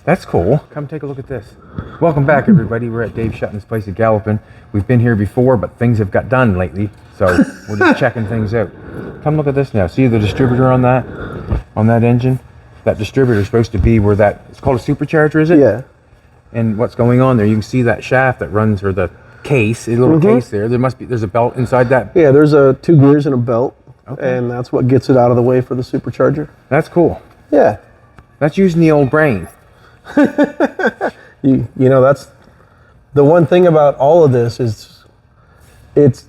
That's cool. Come take a look at this. Welcome back, everybody. We're at Dave Shuten's place at Galpin. We've been here before, but things have got done lately, so we're just checking things out. Come look at this now. See the distributor on that engine? That distributor is supposed to be where it's called a supercharger, is it? Yeah. And what's going on there? You can see that shaft that runs, or the case, a little case there. There's a belt inside that. Yeah, there's 2 gears and a belt, and that's what gets it out of the way for the supercharger. That's cool. Yeah. That's using the old brain. You know, that's the one thing about all of this is it's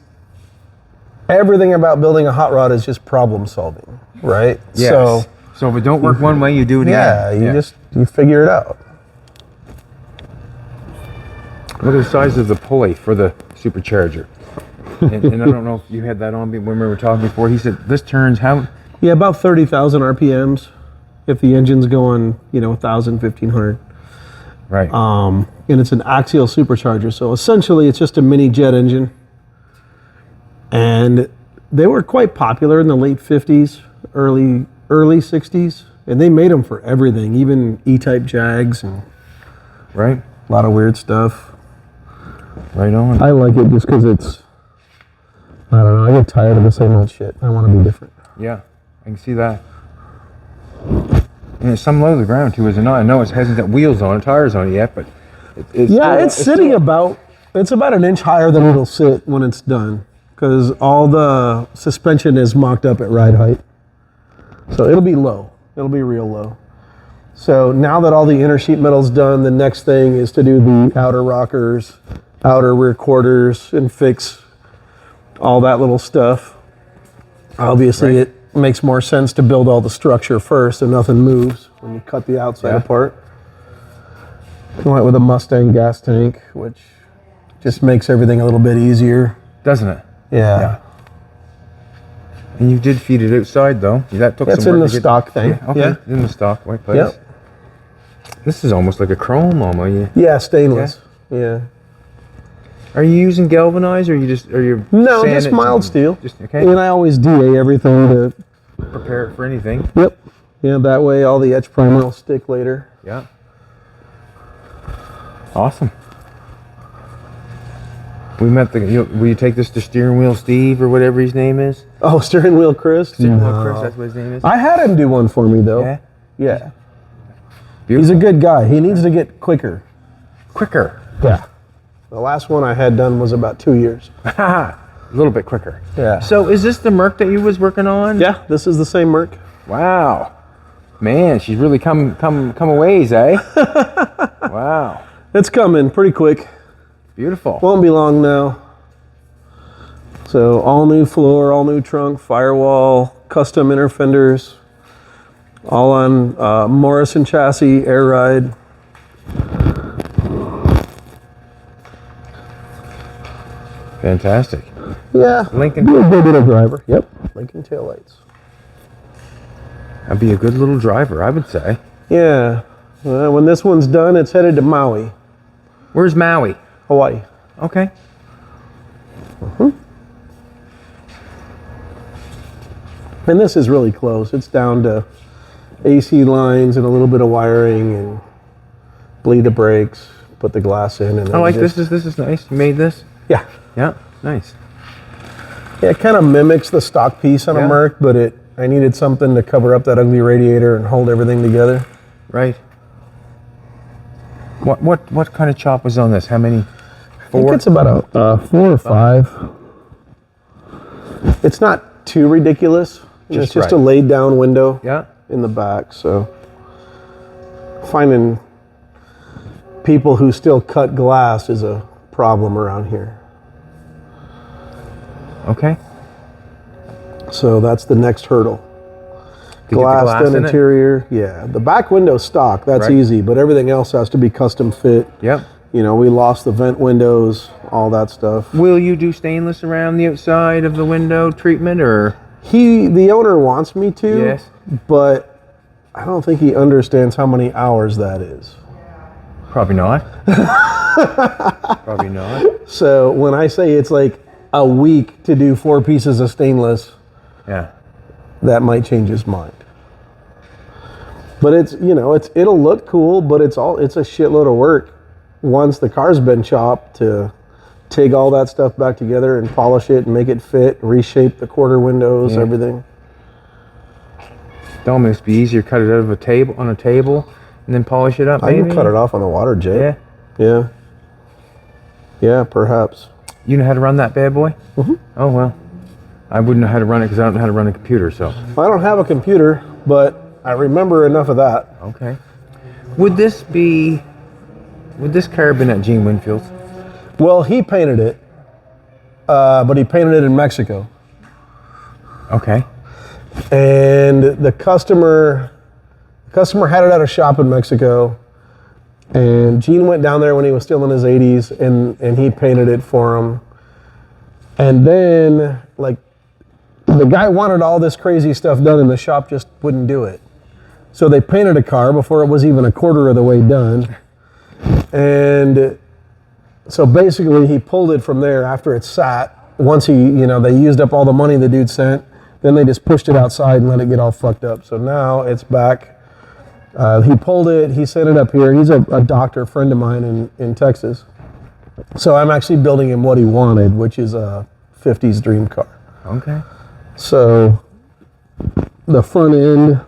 everything about building a hot rod is just problem solving, right? Yes. So if it don't work one way, you do it again. Yeah, you figure it out. Look at the size of the pulley for the supercharger. and I don't know if you had that on when we were talking before. He said this turns how? Yeah, about 30,000 RPMs if the engine's going, 1,000, 1,500. Right. And it's an axial supercharger. So essentially it's just a mini jet engine. And they were quite popular in the late 50s, early 60s. And they made them for everything, even E-type Jags and right. A lot of weird stuff. Right on. I like it just because it's, I don't know, I get tired of the same old shit. I want to be different. Yeah, I can see that. And it's some low to the ground too, is it not? I know it hasn't got wheels on it, tires on it yet, but it's sitting about an inch higher than it'll sit when it's done, because all the suspension is mocked up at ride height. So it'll be low. It'll be real low. So now that all the inner sheet metal's done, the next thing is to do the outer rockers, outer rear quarters, and fix all that little stuff. Obviously, it makes more sense to build all the structure first so nothing moves when you cut the outside apart. I went with a Mustang gas tank, which just makes everything a little bit easier. Doesn't it? Yeah. And you did feed it outside, though. That took That's some work in the stock thing. Yeah, okay. Yeah. In the stock, right place. Yep. This is almost like a chrome, almost. Yeah, stainless. Yeah. Are you using galvanized, or you No, just mild steel. Just okay. And I always DA everything to prepare it for anything. Yep. Yeah, that way all the etch primer will stick later. Yeah. Awesome. We met will you take this to Steering Wheel Steve or whatever his name is? Oh, Steering Wheel Chris? Steering Wheel Chris, that's what his name is? I had him do one for me, though. Yeah? Yeah. Beautiful. He's a good guy. He needs to get quicker. Quicker? Yeah. The last one I had done was about 2 years. A little bit quicker. Yeah. So is this the Merc that you was working on? Yeah, this is the same Merc. Wow. Man, she's really come a ways, eh? Wow. It's coming pretty quick. Beautiful. Won't be long now. So all new floor, all new trunk, firewall, custom inner fenders, all on Morrison chassis, air ride. Fantastic. Yeah. Lincoln. Be a good little driver. Yep. Lincoln taillights. That'd be a good little driver, I would say. Yeah. When this one's done, it's headed to Maui. Where's Maui? Hawaii. Okay. And this is really close. It's down to AC lines and a little bit of wiring and bleed the brakes, put the glass in. And I like this. This is nice. You made this? Yeah. Yeah. Nice. Yeah, it kind of mimics the stock piece on a Merc, but I needed something to cover up that ugly radiator and hold everything together. Right. What kind of chop was on this? How many? 4? I think it's about a 4 or 5. It's not too ridiculous. It's just a laid down window in the back. So finding people who still cut glass is a problem around here. Okay. So that's the next hurdle. Glass, then interior. Yeah, the back window's stock. That's easy, but everything else has to be custom fit. Yep. We lost the vent windows, all that stuff. Will you do stainless around the outside of the window treatment, or? The owner wants me to. Yes. But I don't think he understands how many hours that is. Probably not. Probably not. So when I say it's like a week to do 4 pieces of stainless, yeah, that might change his mind. But it's, you know, it'll look cool, but it's a shitload of work once the car's been chopped to take all that stuff back together and polish it and make it fit, reshape the quarter windows, everything. It'd almost be easier to cut it out of a table and then polish it up. I can cut it off on the water jet. Yeah, perhaps. You know how to run that bad boy? Mm-hmm. Oh well, I wouldn't know how to run it because I don't know how to run a computer. So I don't have a computer, but I remember enough of that. Okay. Would this car have been at Gene Winfield's? Well, he painted it, but he painted it in Mexico. Okay. And the customer had it at a shop in Mexico, and Gene went down there when he was still in his 80s, and he painted it for him. And then, like, the guy wanted all this crazy stuff done, and the shop just wouldn't do it. So they painted a car before it was even a quarter of the way done. And so basically he pulled it from there after it sat. Once they used up all the money the dude sent, then they just pushed it outside and let it get all fucked up. So now it's back. He pulled it, he sent it up here. He's a doctor, friend of mine in Texas. So I'm actually building him what he wanted, which is a 50s dream car. Okay. So the front end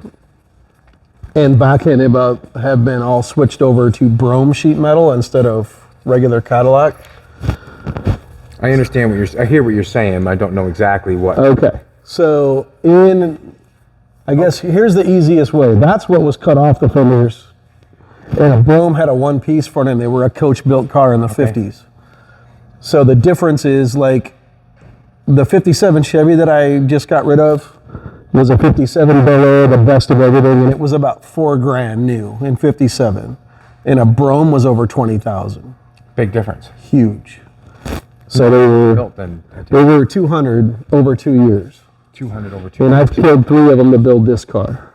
and back end have been all switched over to brome sheet metal instead of regular Cadillac. I understand I hear what you're saying. I don't know exactly what. Okay. So I guess here's the easiest way. That's what was cut off the fenders. And a brome had a one-piece front end. They were a coach-built car in the 50s. So the difference is, like, the 57 Chevy that I just got rid of was a 57 Bel Air, the best of everything, and it was about $4,000 new in 57. And a brome was over 20,000. Big difference. Huge. So they were 200 over 2 years. 200 over 2 years. And I've killed 3 of them to build this car,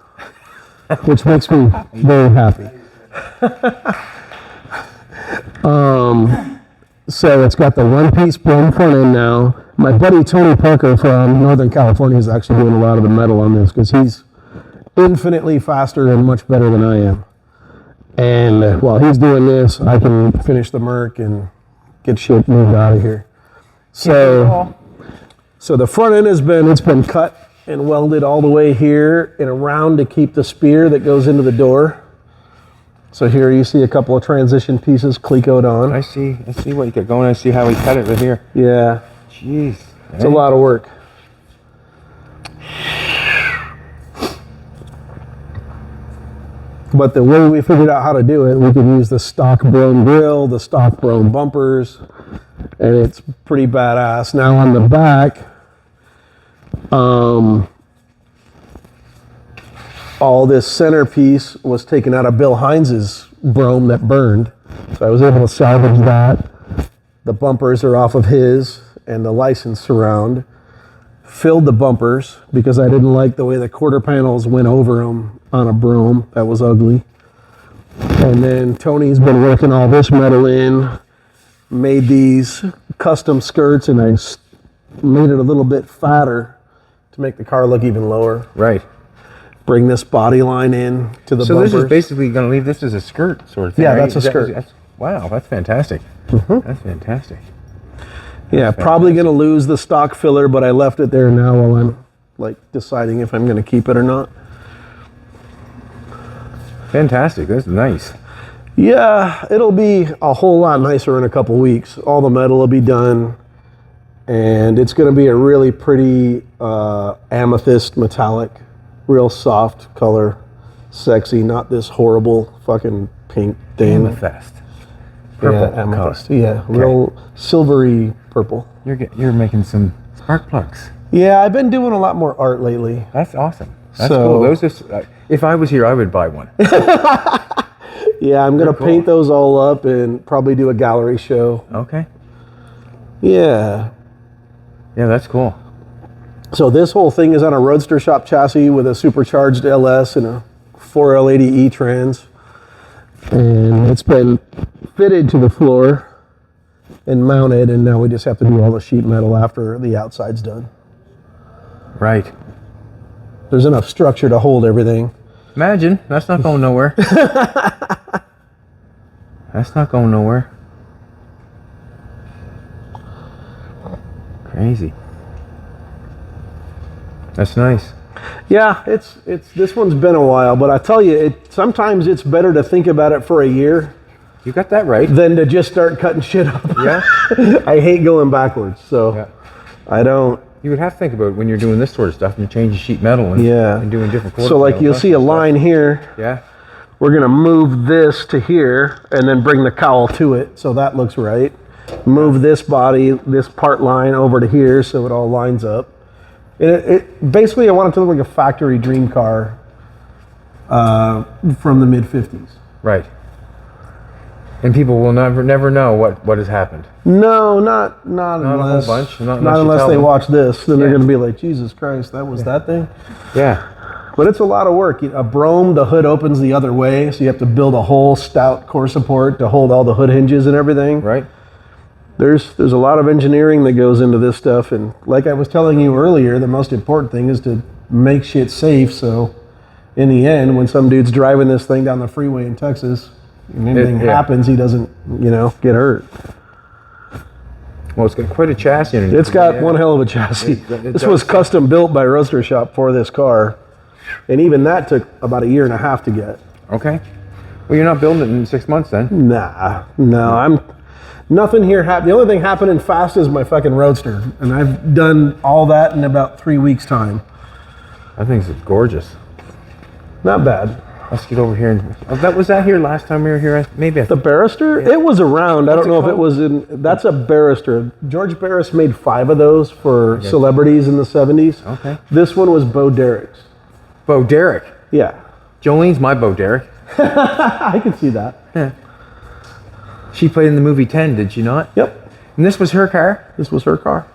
which makes me very happy. So it's got the one-piece brome front end now. My buddy Tony Parker from Northern California is actually doing a lot of the metal on this because he's infinitely faster and much better than I am. And while he's doing this, I can finish the Merc and get shit moved out of here. So the front end it's been cut and welded all the way here and around to keep the spear that goes into the door. So here you see a couple of transition pieces clecoed on. I see what you got going. I see how he cut it right here. Yeah. Jeez. It's a lot of work. But the way we figured out how to do it, we could use the stock brome grill, the stock brome bumpers, and it's pretty badass. Now on the back, all this centerpiece was taken out of Bill Hines's brome that burned. So I was able to salvage that. The bumpers are off of his and the license surround. Filled the bumpers because I didn't like the way the quarter panels went over them on a brome. That was ugly. And then Tony's been working all this metal in, made these custom skirts, and I made it a little bit fatter to make the car look even lower. Right. Bring this body line in to the bumpers. So this is basically going to leave this as a skirt sort of thing, Yeah, right? that's a skirt. Wow, that's fantastic. Mm-hmm. That's fantastic. Yeah, probably going to lose the stock filler, but I left it there now while I'm like deciding if I'm going to keep it or not. Fantastic. That's nice. Yeah, it'll be a whole lot nicer in a couple weeks. All the metal will be done, and it's going to be a really pretty amethyst metallic, real soft color, sexy, not this horrible fucking pink thing. Amethyst. Purple. Yeah, amethyst. Yeah, real silvery purple. You're making some spark plugs. Yeah, I've been doing a lot more art lately. That's awesome. That's cool. Those are, if I was here, I would buy one. Yeah, I'm going to paint those all up and probably do a gallery show. Okay. Yeah. Yeah, that's cool. So this whole thing is on a Roadster shop chassis with a supercharged LS and a 4L80 E-Trans. And it's been fitted to the floor and mounted, and now we just have to do all the sheet metal after the outside's done. Right. There's enough structure to hold everything. Imagine. That's not going nowhere. That's not going nowhere. Crazy. That's nice. Yeah, it's this one's been a while, but I tell you, sometimes it's better to think about it for a year. You got that right. Than to just start cutting shit up. Yeah. I hate going backwards, so I don't. You would have to think about it when you're doing this sort of stuff and you're changing sheet metal and doing different quarter. So like you'll see a line here. Yeah. We're gonna move this to here and then bring the cowl to it, so that looks right. Move this body, this part line over to here, so it all lines up. It basically, I want it to look like a factory dream car from the mid '50s. Right. And people will never know what has happened. No, not unless a whole bunch. Not unless they watch this. Then they're going to be like, Jesus Christ, that was that thing? Yeah. But it's a lot of work. A Brougham, the hood opens the other way, so you have to build a whole stout core support to hold all the hood hinges and everything. Right. There's a lot of engineering that goes into this stuff, and like I was telling you earlier, the most important thing is to make shit safe, so in the end, when some dude's driving this thing down the freeway in Texas, and anything happens, he doesn't, get hurt. Well, it's got quite a chassis in it. It's got one hell of a chassis. This was custom built by Roadster Shop for this car, and even that took about a year and a half to get. Okay. Well, you're not building it in 6 months then? No, nothing here happened. The only thing happening fast is my fucking Roadster, and I've done all that in about 3 weeks' time. I think it's gorgeous. Not bad. Let's get over here. Was that here last time we were here? Maybe. The Barrister? Yeah. It was around. I don't know if it was in. That's a Barrister. George Barris made 5 of those for celebrities in the 70s. Okay. This one was Bo Derek's. Bo Derek? Yeah. Jolene's my Bo Derek. I can see that. Yeah. She played in the movie 10, did she not? Yep. And this was her car? This was her car.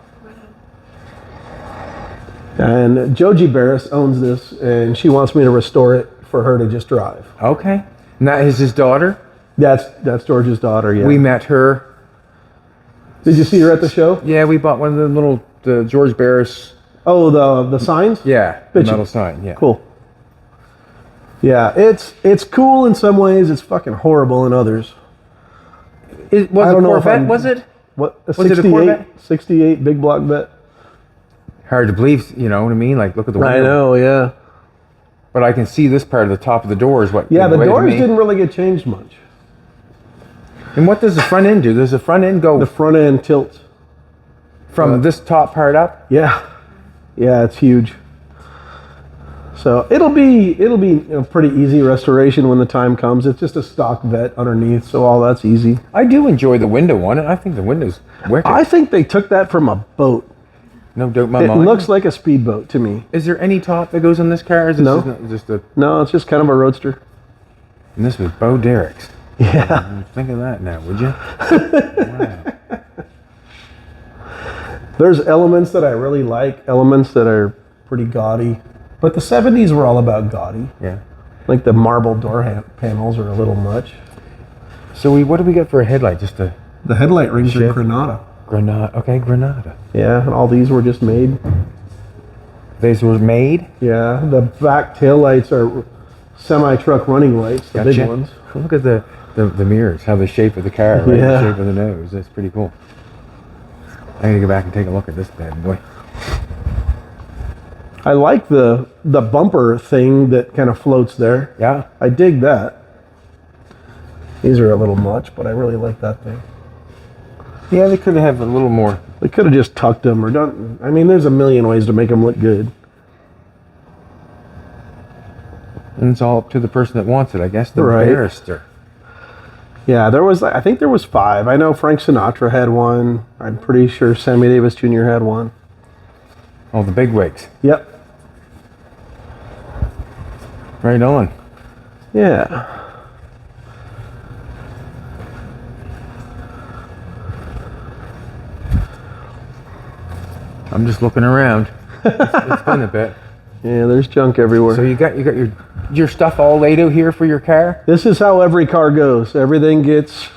And Joji Barris owns this, and she wants me to restore it for her to just drive. Okay. And that is his daughter? That's George's daughter, yeah. We met her. Did you see her at the show? Yeah, we bought one of the George Barris. Oh, the signs? Yeah, the metal sign, yeah. Cool. Yeah, it's cool in some ways, it's fucking horrible in others. Was it a Corvette, was it? What, was it a Corvette? 68 big block bet. Hard to believe, you know what I mean? Like, look at the window. I know, yeah. But I can see this part of the top of the doors. Yeah, the doors didn't really get changed much. And what does the front end do? Does the front end go? The front end tilts. From this top part up? Yeah. Yeah, it's huge. So it'll be a pretty easy restoration when the time comes. It's just a stock vet underneath, so all that's easy. I do enjoy the window on it. I think the window's wicked. I think they took that from a boat. No doubt in my mind. It looks like a speedboat to me. Is there any top that goes on this car? Is this No, it's just kind of a Roadster. And this was Bo Derek's. Yeah. Think of that now, would you? Wow. There's elements that I really like, elements that are pretty gaudy. But the 70s were all about gaudy. Yeah. Like the marble door panels are a little much. So what do we get for a headlight? The headlight rings are Granada. Granada. Okay, Granada. Yeah, and all these were just made. These were made? Yeah, the back tail lights are semi-truck running lights, the big ones. Look at the mirrors, how the shape of the car, right? Yeah. The shape of the nose. That's pretty cool. I need to go back and take a look at this bad boy. I like the bumper thing that kind of floats there. Yeah. I dig that. These are a little much, but I really like that thing. Yeah, they could have a little more. They could have just tucked them or done. I mean, there's a million ways to make them look good. And it's all up to the person that wants it, I guess. The barrister. Yeah, I think there was 5. I know Frank Sinatra had one. I'm pretty sure Sammy Davis Jr. had one. Oh, the big wigs. Yep. Right on. Yeah. I'm just looking around. It's been a bit. Yeah, there's junk everywhere. So you got your stuff all laid out here for your car? This is how every car goes. Everything gets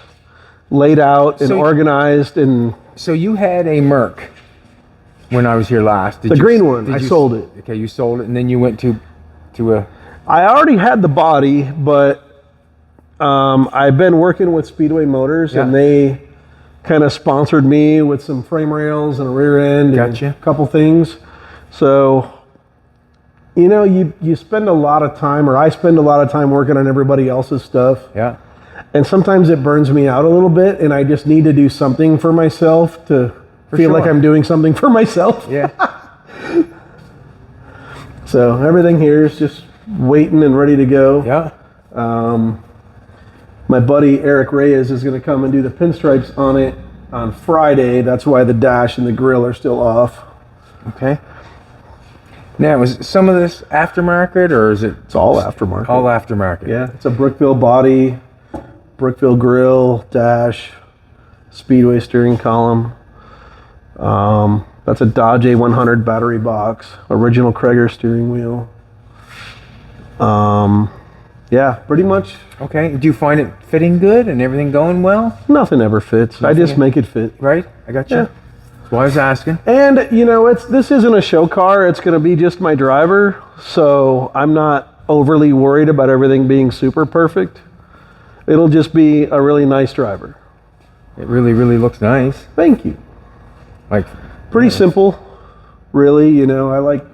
laid out and organized. And so you had a Merc when I was here last. The green one. I sold it. Okay, you sold it, and then you went to a. I already had the body, but I've been working with Speedway Motors, and they kind of sponsored me with some frame rails and a rear end and a couple things. So, you know, you spend a lot of time, or I spend a lot of time working on everybody else's stuff. Yeah. And sometimes it burns me out a little bit, and I just need to do something for myself to feel like I'm doing something for myself. Yeah. So everything here is just waiting and ready to go. Yeah. My buddy Eric Reyes is going to come and do the pinstripes on it on Friday. That's why the dash and the grill are still off. Okay. Now, is some of this aftermarket, or is it? It's all aftermarket. All aftermarket. Yeah, it's a Brookville body, Brookville grill, dash, Speedway steering column. That's a Dodge A100 battery box, original Krager steering wheel. Yeah, pretty much. Okay. Do you find it fitting good and everything going well? Nothing ever fits. I just make it fit. Right. I got you. Yeah. That's why I was asking. And you know, this isn't a show car. It's going to be just my driver, so I'm not overly worried about everything being super perfect. It'll just be a really nice driver. It really, really looks nice. Thank you. Like, pretty simple, really. You know, I like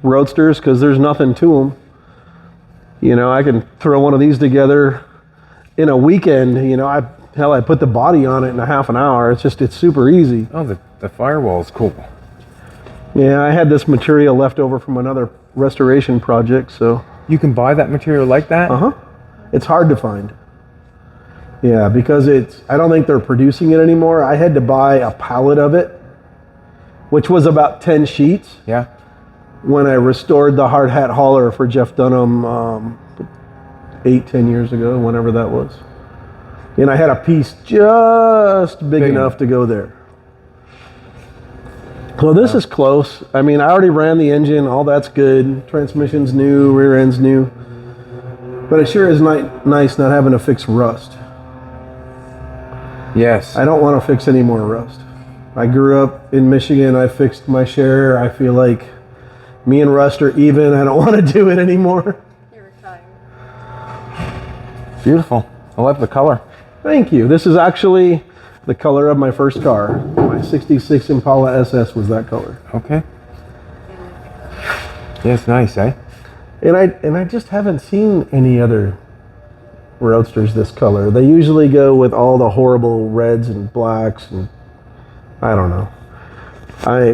Roadsters because there's nothing to them. You know, I can throw one of these together in a weekend. You know, I put the body on it in a half an hour. It's super easy. Oh, the firewall is cool. Yeah, I had this material left over from another restoration project, so. You can buy that material like that? It's hard to find. Yeah, because I don't think they're producing it anymore. I had to buy a pallet of it, which was about 10 sheets. Yeah. When I restored the hard hat hauler for Jeff Dunham 8-10 years ago, whenever that was. And I had a piece just big enough to go there. Well, this is close. I mean, I already ran the engine, all that's good. Transmission's new, rear end's new. But it sure is nice not having to fix rust. Yes. I don't want to fix any more rust. I grew up in Michigan. I fixed my share. I feel like me and rust are even. I don't want to do it anymore. You're retired. Beautiful. I love the color. Thank you. This is actually the color of my first car. My 66 Impala SS was that color. Okay. Yeah, it's nice, eh? And I just haven't seen any other Roadsters this color. They usually go with all the horrible reds and blacks, and I don't know.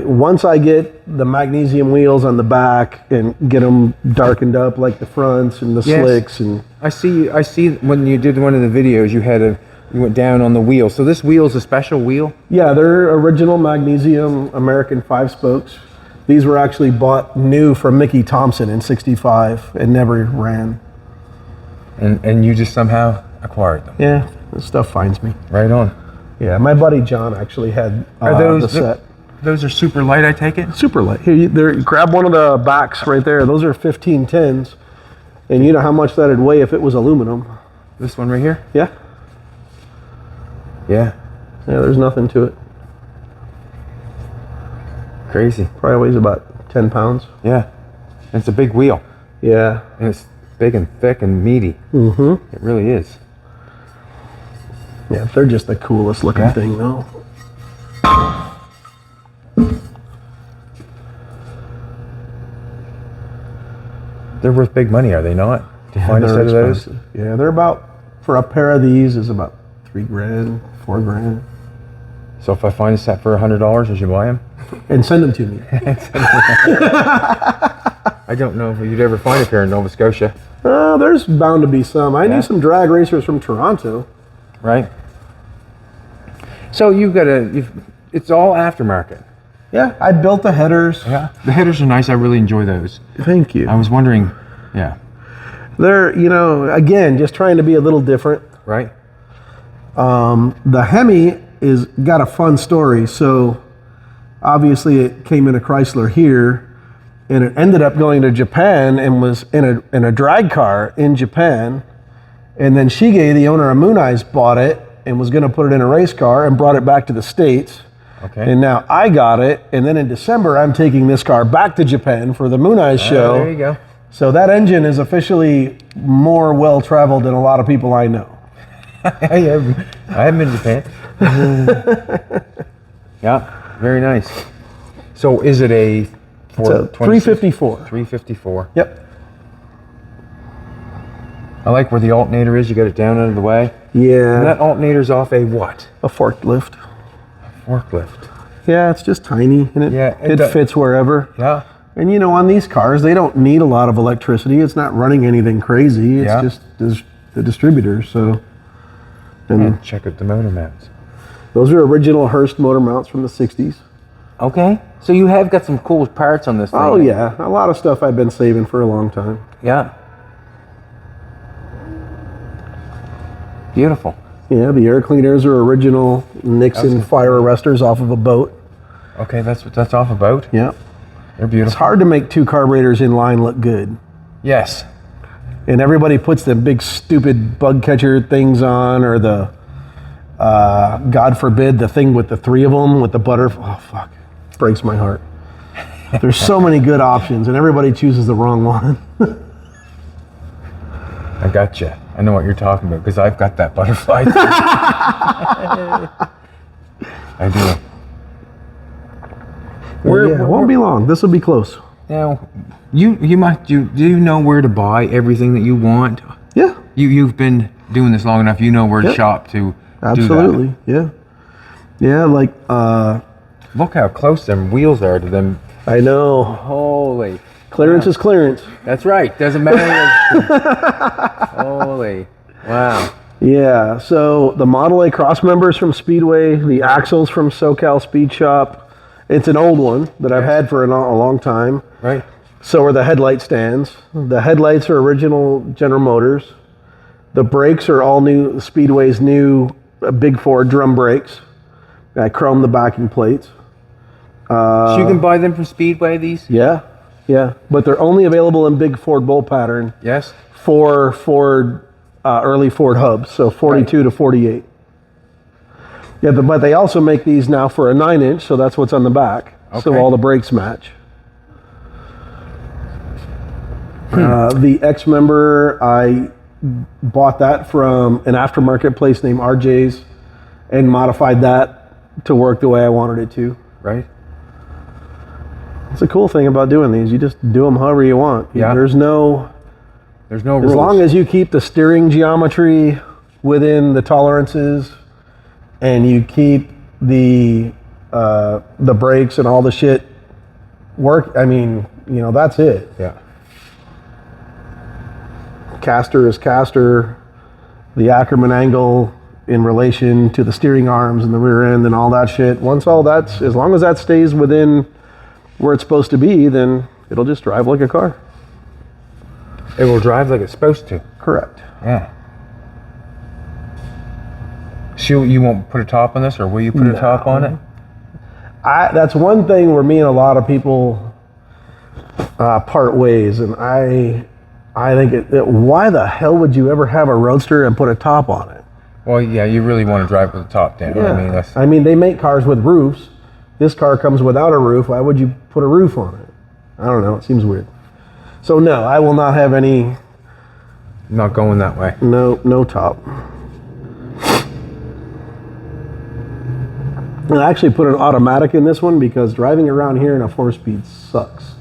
Once I get the magnesium wheels on the back and get them darkened up like the fronts and the slicks, and I see when you did one of the videos you went down on the wheel. So this wheel is a special wheel? Yeah, they're original magnesium American 5 spokes. These were actually bought new from Mickey Thompson in '65 and never ran. And you just somehow acquired them? Yeah, this stuff finds me. Right on. Yeah, my buddy John actually had the set. Those are super light, I take it? Super light. Here, grab one of the backs right there. Those are 1510s. And you know how much that'd weigh if it was aluminum. This one right here? Yeah. Yeah. Yeah, there's nothing to it. Crazy. Probably weighs about 10 pounds. Yeah. And it's a big wheel. Yeah. And it's big and thick and meaty. Mm-hmm. It really is. Yeah, they're just the coolest looking thing, though. They're worth big money, are they not? To find a set of those? Yeah, they're about, for a pair of these, is about $3,000, $4,000. So if I find a set for $100, I should buy them? And send them to me. I don't know if you'd ever find a pair in Nova Scotia. There's bound to be some. I knew some drag racers from Toronto. Right. So it's all aftermarket. Yeah, I built the headers. Yeah. The headers are nice. I really enjoy those. Thank you. I was wondering, They're, again, just trying to be a little different. Right. The Hemi is got a fun story. So obviously it came in a Chrysler here, and it ended up going to Japan and was in a drag car in Japan. And then Shige, the owner of Moon Eyes, bought it and was going to put it in a race car and brought it back to the States. Okay. And now I got it, and then in December I'm taking this car back to Japan for the Moon Eyes show. There you go. So that engine is officially more well-traveled than a lot of people I know. I haven't been to Japan. Yeah, very nice. So is it a It's a 354. 354. Yep. I like where the alternator is. You got it down out of the way. Yeah. And that alternator's off a what? A forklift. Forklift. Yeah, it's just tiny and it fits wherever. Yeah. And on these cars, they don't need a lot of electricity. It's not running anything crazy. It's just the distributor. So, and check out the motor mounts. those are original Hurst motor mounts from the 60s. Okay. So you have got some cool parts on this thing. Oh yeah, a lot of stuff I've been saving for a long time. Yeah. Beautiful. Yeah, the air cleaners are original Nixon fire arresters off of a boat. Okay, that's off a boat. Yeah. They're beautiful. It's hard to make two carburetors in line look good. Yes. And everybody puts the big stupid bug catcher things on, or the, God forbid, the thing with the three of them with the butter. Oh, fuck. Breaks my heart. There's so many good options, and everybody chooses the wrong one. I got you. I know what you're talking about because I've got that butterfly. I do. It won't be long. This will be close. Now, do you know where to buy everything that you want? Yeah. You've been doing this long enough. You know where to shop to Absolutely. do that. Yeah. Like, look how close them wheels are to them. I know. Holy. Clearance is clearance. That's right. Doesn't matter. Holy. Wow. Yeah. So the Model A cross members from Speedway, the axles from SoCal Speed Shop. It's an old one that I've had for a long time. Right. So are the headlight stands. The headlights are original General Motors. The brakes are all new, Speedway's new Big Ford drum brakes. I chrome the backing plates. So you can buy them from Speedway, these? Yeah. But they're only available in Big Ford bolt pattern. Yes. For Ford, early Ford hubs, so 42 to 48. Yeah, but they also make these now for a 9-inch, so that's what's on the back. Okay. So all the brakes match. The X-Member, I bought that from an aftermarket place named RJ's and modified that to work the way I wanted it to. Right. It's a cool thing about doing these. You just do them however you want. Yeah. There's no rules. As long as you keep the steering geometry within the tolerances and you keep the brakes and all the shit work, I mean, that's it. Yeah. Caster is caster. The Ackerman angle in relation to the steering arms and the rear end and all that shit. As long as that stays within where it's supposed to be, then it'll just drive like a car. It will drive like it's supposed to. Correct. Yeah. So you won't put a top on this, or will you put a top on it? That's one thing where me and a lot of people part ways, and I think why the hell would you ever have a Roadster and put a top on it? Well, yeah, you really want to drive with the top down. Yeah. I mean, they make cars with roofs. This car comes without a roof. Why would you put a roof on it? I don't know. It seems weird. So no, I will not have any. Not going that way. No top. And I actually put an automatic in this one because driving around here in a 4-speed sucks.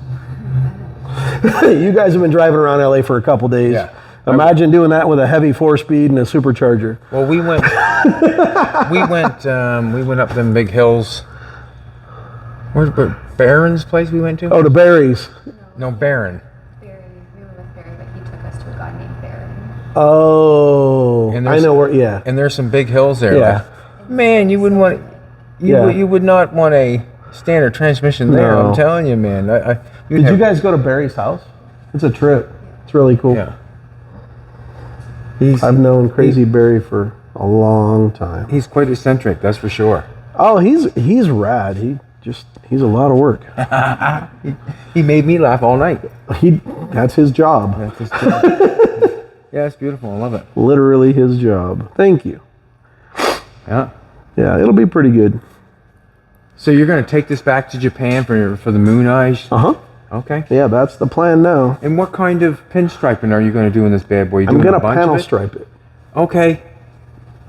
You guys have been driving around LA for a couple days. Yeah. Imagine doing that with a heavy 4-speed and a supercharger. Well, we went up them big hills. Where's Barron's place we went to? Oh, to Barris. No, Barron. Barry, we were with Barry, but he took us to a guy named Barry. Oh, I know where. Yeah. And there's some big hills there. Yeah. Like, man, you wouldn't want. You would not want a standard transmission there. No. I'm telling you, man. Did you guys go to Barry's house? It's a trip. It's really cool. Yeah. I've known Crazy Barry for a long time. He's quite eccentric, that's for sure. Oh, he's rad. He's a lot of work. He made me laugh all night. That's his job. That's his job. Yeah, it's beautiful. I love it. Literally his job. Thank you. Yeah. Yeah, it'll be pretty good. So you're going to take this back to Japan for the Moon Eyes? Uh-huh. Okay. Yeah, that's the plan now. And what kind of pinstriping are you going to do in this bad boy? You I'm doing going a to bunch panel of it? stripe it. Okay.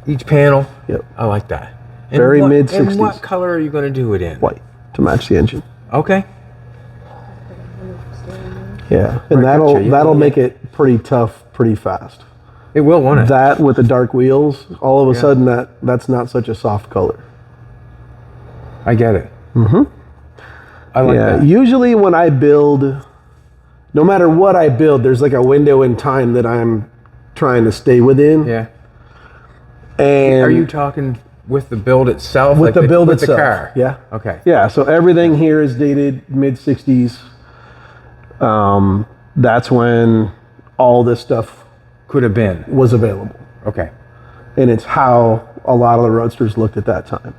Each panel. Yep. I like that. Very what, mid-60s. And what color are you going to do it in? White to match the engine. Okay. Yeah, and Right, gotcha. Yeah, that'll yeah. make it pretty tough, pretty fast. It will, won't it? That with the dark wheels, all of a Yeah. sudden that's not such a soft color. I get it. Mm-hmm. I like Yeah, that. usually when I build, no matter what I build, there's like a window in time that I'm trying to stay within. Yeah. And Are you talking with the build itself? with like the build with itself? the car? Yeah. Okay. Yeah, so everything here is dated mid-60s. That's when all this stuff Could have been. was available. Okay. And it's how a lot of the Roadsters looked at that time.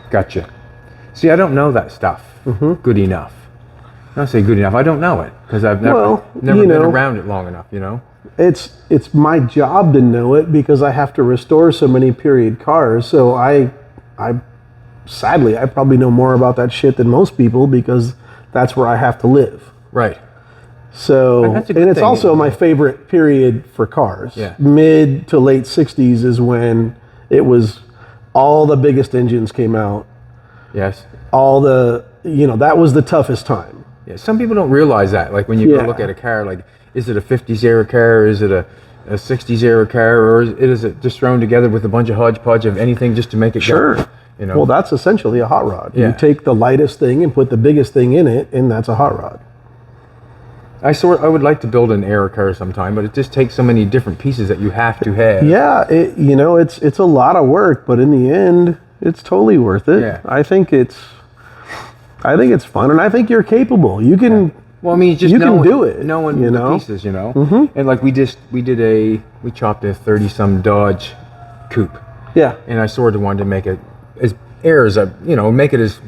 Gotcha. See, I don't know that stuff good enough. I say good enough. I don't know it because I've never, Well, never you been know. around it long enough, you know? It's my job to know it because I have to restore so many period cars. So I sadly, I probably know more about that shit than most people because that's where I have to live. Right. So, And that's a good and it's thing. also my favorite period for cars. Yeah. Mid to late 60s is when it was all the biggest engines came out. Yes. All the, that was the toughest time. Yeah. Some people don't realize that. Like when you Yeah. go look at a car, like, is it a 50s era car or is it a 60s era car or is it just thrown together with a bunch of hodgepodge of anything just to make it Sure. go? You know? Well, that's essentially a hot rod. Yeah. You take the lightest thing and put the biggest thing in it, and that's a hot rod. I would like to build an era car sometime, but it just takes so many different pieces that you have to have. Yeah, it's a lot of work, but in the end, it's totally worth it. Yeah. I think it's fun, and I think you're capable. You can. Well, I mean, just You can knowing, do it, knowing you the know? pieces, you know. Mm-hmm. And like we chopped a 30-some Dodge coupe, Yeah. and I sort of wanted to make it as air as make it as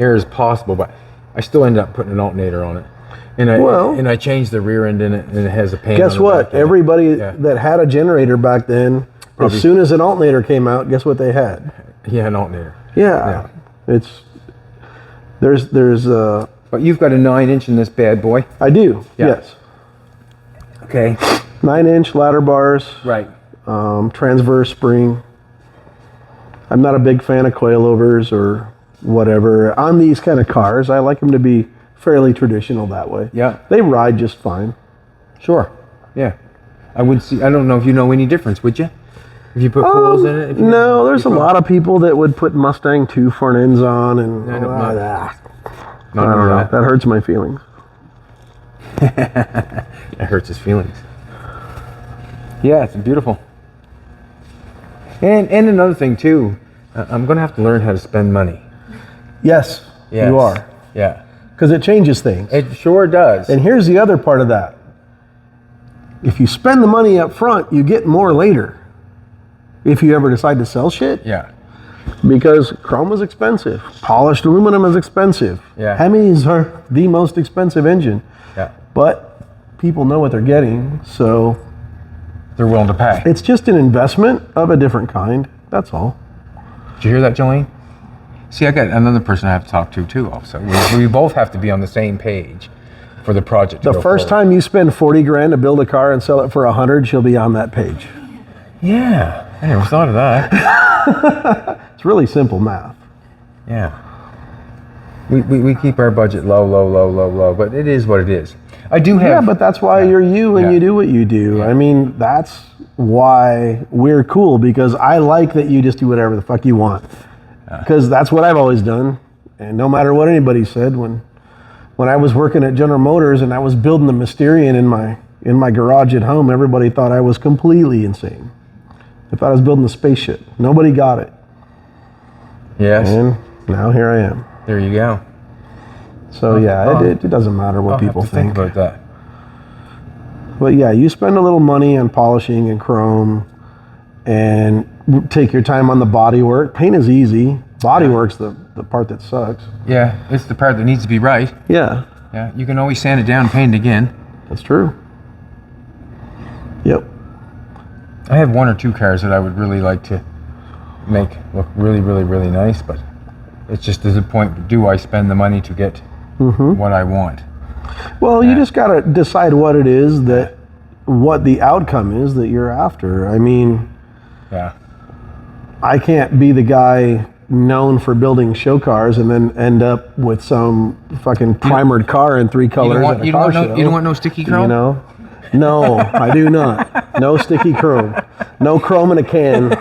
air as possible, but I still ended up putting an alternator on it, and I changed the rear end in it, and it has a pan. Guess on the what? back end. Everybody Yeah. that had a generator back then, Probably- as soon as an alternator came out, guess what they had? Yeah, an alternator. Yeah. There's But you've got a 9-inch in this bad boy. I do. Yeah. Yes. Okay. 9-inch ladder bars. Right. Transverse spring. I'm not a big fan of coilovers or whatever. On these kind of cars, I like them to be fairly traditional that way. Yeah. They ride just fine. Sure. Yeah. I don't know if you know any difference, would you? If you put coils in it? If you No, there's a lot of people that would put Mustang 2 front ends on and I don't know. I Not don't know know. that. That hurts my feelings. That hurts his feelings. Yeah, it's beautiful. And another thing too, I'm going to have to learn how to spend money. Yes, Yes. you are. Yeah. Because it changes things. It sure does. And here's the other part of that. If you spend the money up front, you get more later. If you ever decide to sell shit. Yeah. Because chrome is expensive. Polished aluminum is expensive. Yeah. Hemis are the most expensive engine. Yeah. But people know what they're getting, so They're willing to pay. it's just an investment of a different kind. That's all. Did you hear that, Jolene? See, I got another person I have to talk to too also. We both have to be on the same page for the project to The go first forward. time you spend 40 grand to build a car and sell it for 100, she'll be on that page. Yeah. I never thought of that. It's really simple math. Yeah. We keep our budget low, but it is what it is. I do have... Yeah, but that's why you're you and Yeah. you do what you do. Yeah. I mean, that's why we're cool, because I like that you just do whatever the fuck you want. Because that's what I've always done. And no matter what anybody said, when I was working at General Motors and I was building the Mysterian in my garage at home, everybody thought I was completely insane. They thought I was building a spaceship. Nobody got it. Yes. And now here I am. There you go. So yeah, it doesn't matter what I'll people have to think think. about that. But yeah, you spend a little money on polishing and chrome and take your time on the bodywork. Paint is easy. Bodywork's the part that sucks. Yeah, it's the part that needs to be right. Yeah, Yeah, you can always sand it down and paint it again. that's true. Yep. I have one or two cars that I would really like to make look really, really, really nice, but it's just to the point, do I spend the money to get what I want. Well, you just got to decide what it is what the outcome is that you're after. I mean, Yeah. I can't be the guy known for building show cars and then end up with some fucking primered car in 3 colors at a car show. You don't want no sticky chrome? You know? No, I do not. No sticky chrome. No chrome in a can.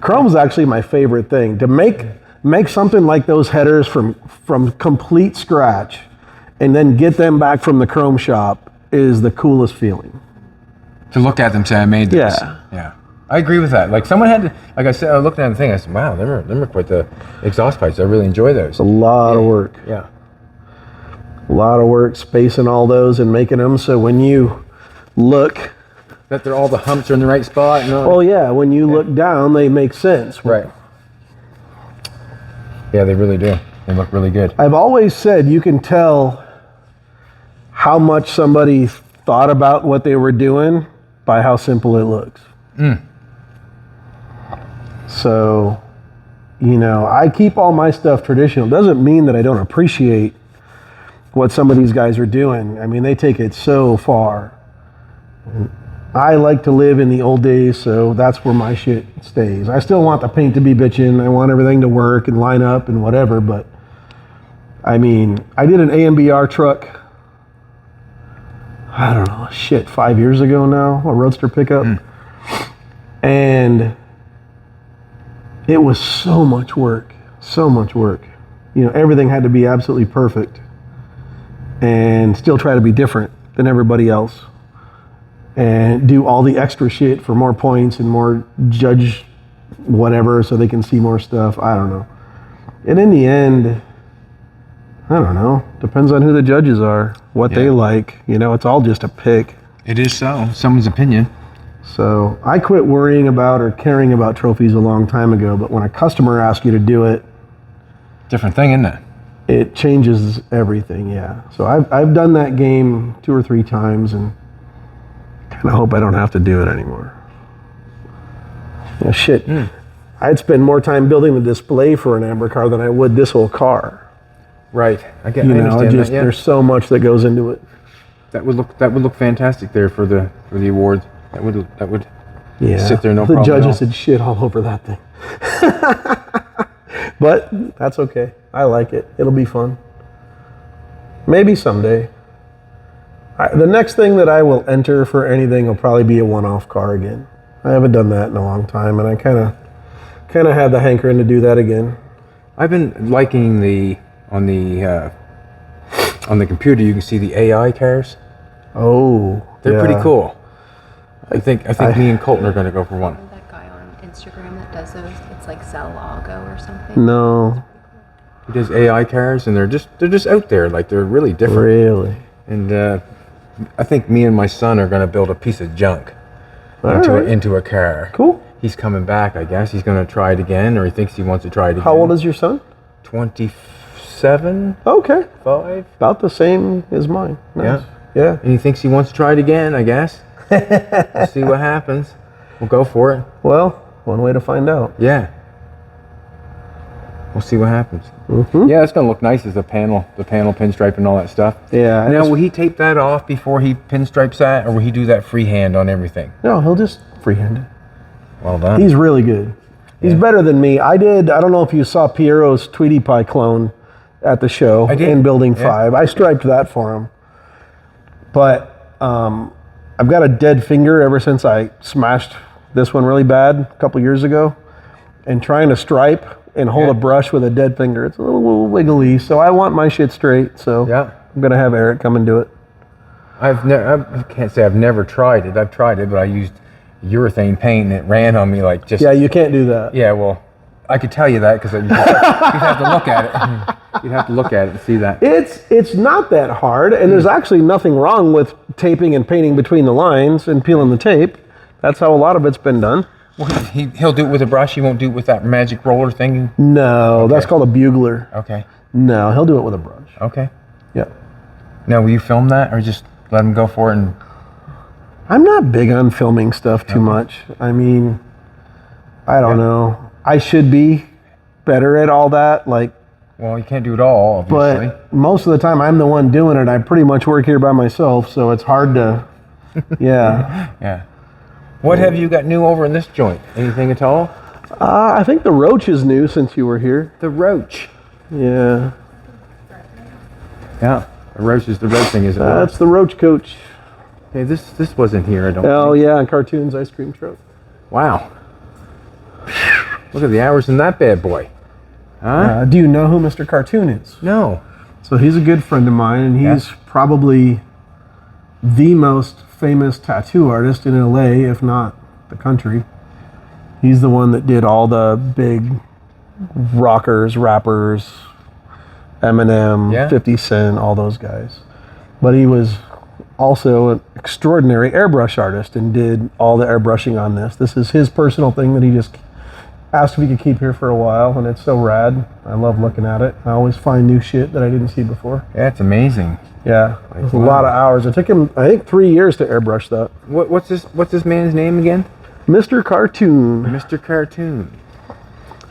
Chrome's actually my favorite thing. To make something like those headers from complete scratch and then get them back from the chrome shop is the coolest feeling. To look at them and say, I made this. Yeah. Yeah. I agree with that. Like someone had to, like I said, I looked at the thing, I said, wow, them are quite the exhaust pipes. I really enjoy those. It's a lot of work. Yeah. A lot of work spacing all those and making them so when you look, That they're all the humps are in the right spot. And all. well, yeah, when you look down, they make sense. Right. Yeah, they really do. They look really good. I've always said you can tell how much somebody thought about what they were doing by how simple it looks. So, I keep all my stuff traditional. Doesn't mean that I don't appreciate what some of these guys are doing. I mean, they take it so far. I like to live in the old days, so that's where my shit stays. I still want the paint to be bitchin'. I want everything to work and line up and whatever, but I mean, I did an AMBR truck, I don't know, 5 years ago now, a Roadster pickup. And it was so much work. Everything had to be absolutely perfect and still try to be different than everybody else and do all the extra shit for more points and more judge whatever so they can see more stuff. I don't know. And in the end, I don't know. Depends on who the judges are, what they like. It's all just a pick. It is so. Someone's opinion. So I quit worrying about or caring about trophies a long time ago, but when a customer asks you to do it, Different thing, isn't it? it changes everything, yeah. So I've done that game 2 or 3 times and kind of hope I don't have to do it anymore. Yeah, shit. I'd spend more time building the display for an Amber car than I would this whole car. Right. I understand that. Yeah. There's so much that goes into it. That would look fantastic there for the awards. That would Yeah. sit there no the problem. judges would shit all over that thing. But that's okay. I like it. It'll be fun. Maybe someday. The next thing that I will enter for anything will probably be a one-off car again. I haven't done that in a long time, and I kind of had the hankering to do that again. I've been liking on the computer. You can see the AI cars. Oh, They're pretty yeah. cool. I think me and Colton are going to go for one. That guy on Instagram that does those, it's like Zelago or something. No, He does AI cars, and they're just out there. Like they're really different. really. And I think me and my son are going to build a piece of junk into a car. Cool. He's coming back, I guess. He's going to try it again, or he thinks he wants to try it again. How old is your son? 27, Okay, 5. about the same as mine. Nice. Yeah. And he thinks he wants to try it again, I guess. We'll see what happens. We'll go for it. Well, one way to find out. Yeah. We'll see what happens. Mm-hmm. Yeah, it's going to look nice as the panel pinstripe and all that stuff. Yeah. Now, will he tape that off before he pinstripes that, or will he do that freehand on everything? No, he'll just freehand it. Well done. He's really good. He's better than me. I don't know if you saw Piero's Tweety Pie clone at the show in Building 5. I striped that for him. But I've got a dead finger ever since I smashed this one really bad a couple years ago. And trying to stripe and hold a brush with a dead finger, it's a little wiggly. So I want my shit straight. So I'm going to have Eric come and do it. I can't say I've never tried it. I've tried it, but I used urethane paint and it ran on me like just... Yeah, you can't do that. Yeah, well, I could tell you that because you'd have to look at it. You'd have to look at it and see that. It's not that hard, and there's actually nothing wrong with taping and painting between the lines and peeling the tape. That's how a lot of it's been done. Well, he'll do it with a brush. He won't do it with that magic roller thing. No, that's called a bugler. Okay. No, he'll do it with a brush. Okay. Yeah. Now, will you film that or just let him go for it? And I'm not big on filming stuff too much. I mean, I don't know. I should be better at all that. Like, Well, you can't do it all, obviously. But most of the time, I'm the one doing it. I pretty much work here by myself, so it's hard to. Yeah. Yeah. What have you got new over in this joint? Anything at all? I think the roach is new since you were here. The roach. Yeah. Yeah. The roach is the roach thing, is it? That's the roach coach. Hey, this wasn't here, I don't Oh, think. yeah, cartoons ice cream truck. Wow. Look at the hours in that bad boy. Huh? Do you know who Mr. Cartoon is? No. So he's a good friend of mine, and he's probably the most famous tattoo artist in LA, if not the country. He's the one that did all the big rockers, rappers, Eminem, Yeah. 50 Cent, all those guys. But he was also an extraordinary airbrush artist and did all the airbrushing on this. This is his personal thing that he just asked if he could keep here for a while, and it's so rad. I love looking at it. I always find new shit that I didn't see before. Yeah, it's amazing. Yeah, it was a lot of hours. It took him, I think, 3 years to airbrush that. What's this man's name again? Mr. Cartoon. Mr. Cartoon.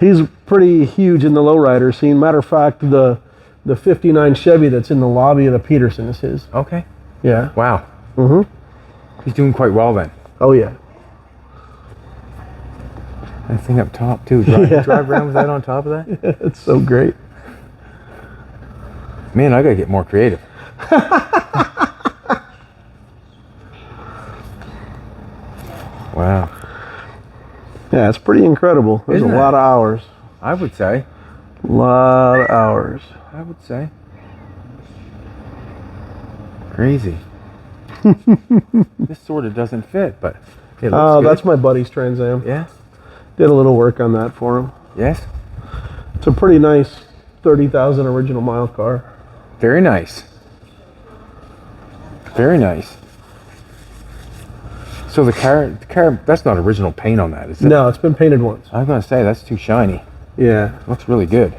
He's pretty huge in the lowrider scene. Matter of fact, the 59 Chevy that's in the lobby of the Peterson is his. Okay. Yeah. Wow. Mm-hmm. He's doing quite well then. Oh, yeah. That thing up top too. Drive around with that on top of that? It's so great. Man, I gotta get more creative. Wow. Yeah, it's pretty incredible. There's Isn't a it? lot of hours. I would say. A lot of hours. I would say. Crazy. This sort of doesn't fit, but it looks Oh, good. that's my buddy's Trans Am. Yeah. Did a little work on that for him. Yes. It's a pretty nice 30,000 original mile car. Very nice. Very nice. So the car, that's not original paint on that, is it? No, it's been painted once. I was gonna say that's too shiny. Yeah, Looks really good.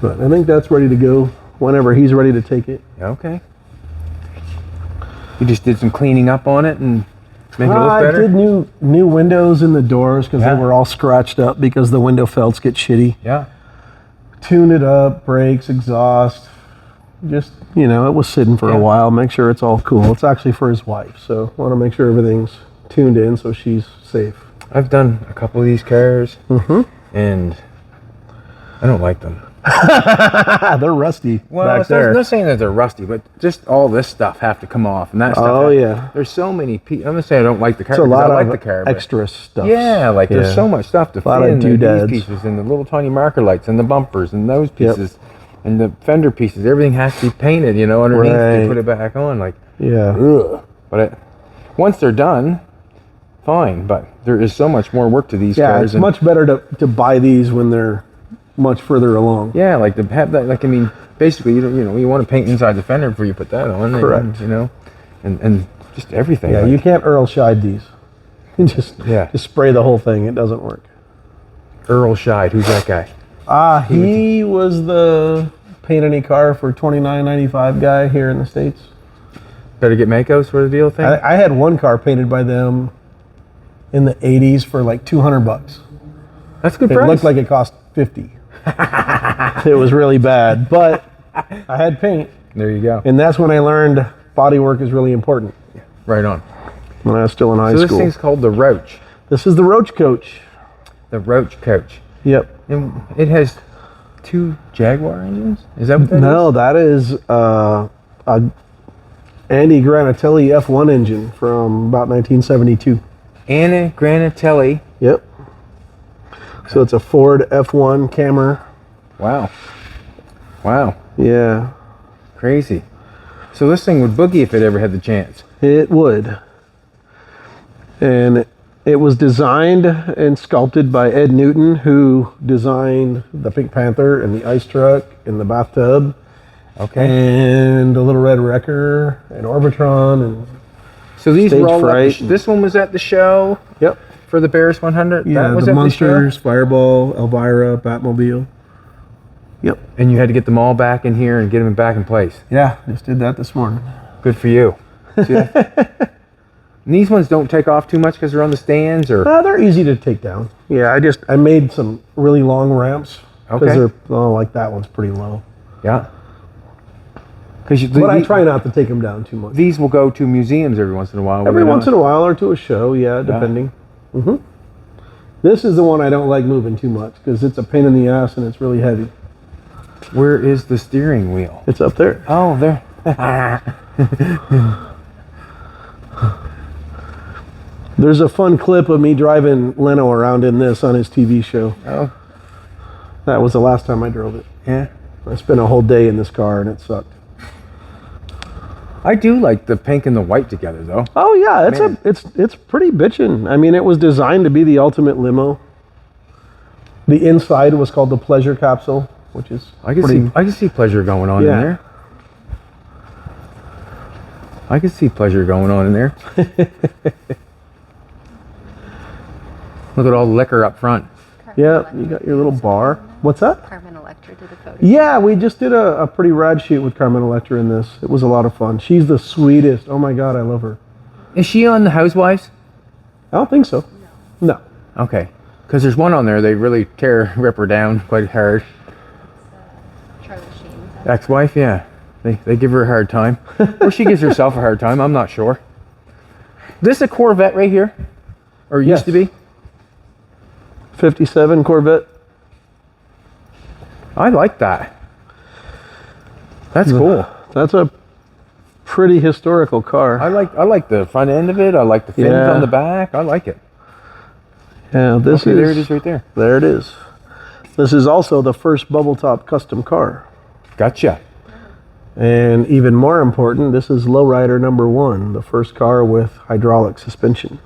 but I think that's ready to go whenever he's ready to take it. Okay. You just did some cleaning up on it and make it look I better? did new windows in the doors because Yeah. they were all scratched up because the window felts get shitty. Yeah. Tuned it up, brakes, exhaust. Just, it was sitting for Yeah. a while. Make sure it's all cool. It's actually for his wife, so want to make sure everything's tuned in so she's safe. I've done a couple of these cars and I don't like them. They're rusty Well, back it's there. not saying that they're rusty, but just all this stuff have to come off and that stuff. Oh, yeah. There's so many pieces. I'm not saying I don't like the car It's a because lot I like of the car. but- extra stuff. Yeah, like there's so much stuff to lot fit of in doodads. these pieces and the little tiny marker lights and the bumpers and those pieces and the fender pieces. Everything has to be painted, underneath to Right. put it back on. Like, Yeah. ugh. But once they're done, fine. But there is so much more work to these Yeah, cars. it's much better to buy these when they're much further along. Yeah, like to have that. Like, I mean, basically, you want to paint inside the fender before you put that on. Correct. And just everything. Yeah, like, you can't Earl Shide these. Just Yeah. spray the whole thing. It doesn't work. Earl Scheid, who's that guy? He was the paint any car for $29.95 guy here in the States. Better get Mako's for the deal thing. I had one car painted by them in the 80s for like $200. That's a good It price. looked like it cost 50. It was really bad, but I had paint, There you go. and that's when I learned body work is really important. Right on. When I was still in high So this school. thing's called the Roach. This is the Roach Coach. The Roach Coach. Yep. And it has 2 Jaguar engines? Is that what that is? No, that is a Andy Granatelli F1 engine from about 1972. Anna Granatelli. Yep. So it's a Ford F1 Camry. Wow. Wow. Yeah, Crazy. So this thing would boogie if it ever had the chance. it would. And it was designed and sculpted by Ed Newton, who designed the Pink Panther and the ice truck and the bathtub Okay. and the Little Red Wrecker and Orbitron and So these Stage were all fright. this one was at the show yep. for the Barris 100. Yeah, that was the at Monsters, Fireball, Elvira, Batmobile. Yep. the show. And you had to get them all back in here and get them back in place. Yeah, just did that this morning. Good for you. See that? And these ones don't take off too much because they're on the stands, or They're easy to take down. Yeah, I made some really long ramps because Okay. they're like that one's pretty low. yeah. Because But I try not to take them down too much. these will go to museums every once in a while. Every once in a while or to a show, yeah, depending. This is the one I don't like moving too much because it's a pain in the ass and it's really heavy. Where is the steering wheel? It's up there. Oh, there. There's a fun clip of me driving Leno around in this on his TV show. Oh, That was the last time I drove it. yeah. I spent a whole day in this car and it sucked. I do like the pink and the white together, though. Oh yeah, Man. it's pretty bitchin'. I mean, it was designed to be the ultimate limo. The inside was called the Pleasure Capsule, which is I can pretty, see. I can see pleasure going on Yeah. in there. I can see pleasure going on in there. Look at all the liquor up front. Yeah, you got your little bar. What's that? Carmen Electra did a photo. Yeah, we just did a pretty rad shoot with Carmen Electra in this. It was a lot of fun. She's the sweetest. Oh my God, I love her. Is she on the Housewives? I don't think so. No. Okay. Because there's one on there, they really rip her down quite hard. Charlie Sheen's. Ex-wife, yeah. They give her a hard time. Or she gives herself a hard time, I'm not sure. This a Corvette right here? Or used Yes. to be? 57 Corvette. I like that. That's cool. That's a pretty historical car. I like the front end of it. I like the fins Yeah. on the back. I like it. Yeah, this Okay, is. there it is right there. There it is. This is also the first bubble top custom car. Gotcha. And even more important, this is lowrider number 1, the first car with hydraulic suspension.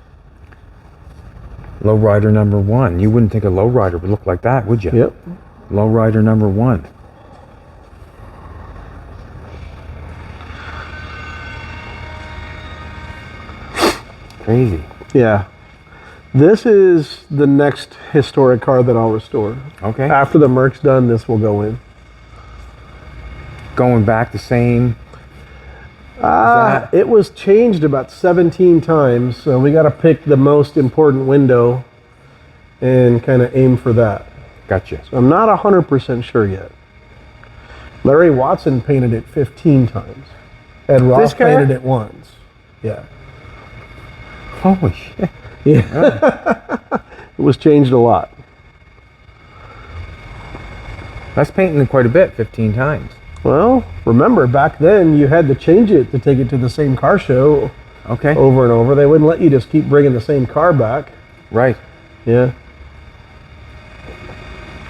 Lowrider number 1. You wouldn't think a lowrider would look like that, would you? Yep. Lowrider number 1. Crazy. Yeah. This is the next historic car that I'll restore. Okay. After the Merc's done, this will go in. Going back the same. It was changed about 17 times, so we got to pick the most important window and kind of aim for that. Gotcha. I'm not 100% sure yet. Larry Watson painted it 15 times. Ed This Roth car? painted it once. Yeah. Holy shit. Yeah. It was changed a lot. That's painting quite a bit, 15 times. Well, remember, back then you had to change it to take it to the same car show Okay. over and over. They wouldn't let you just keep bringing the same car back. Right. Yeah.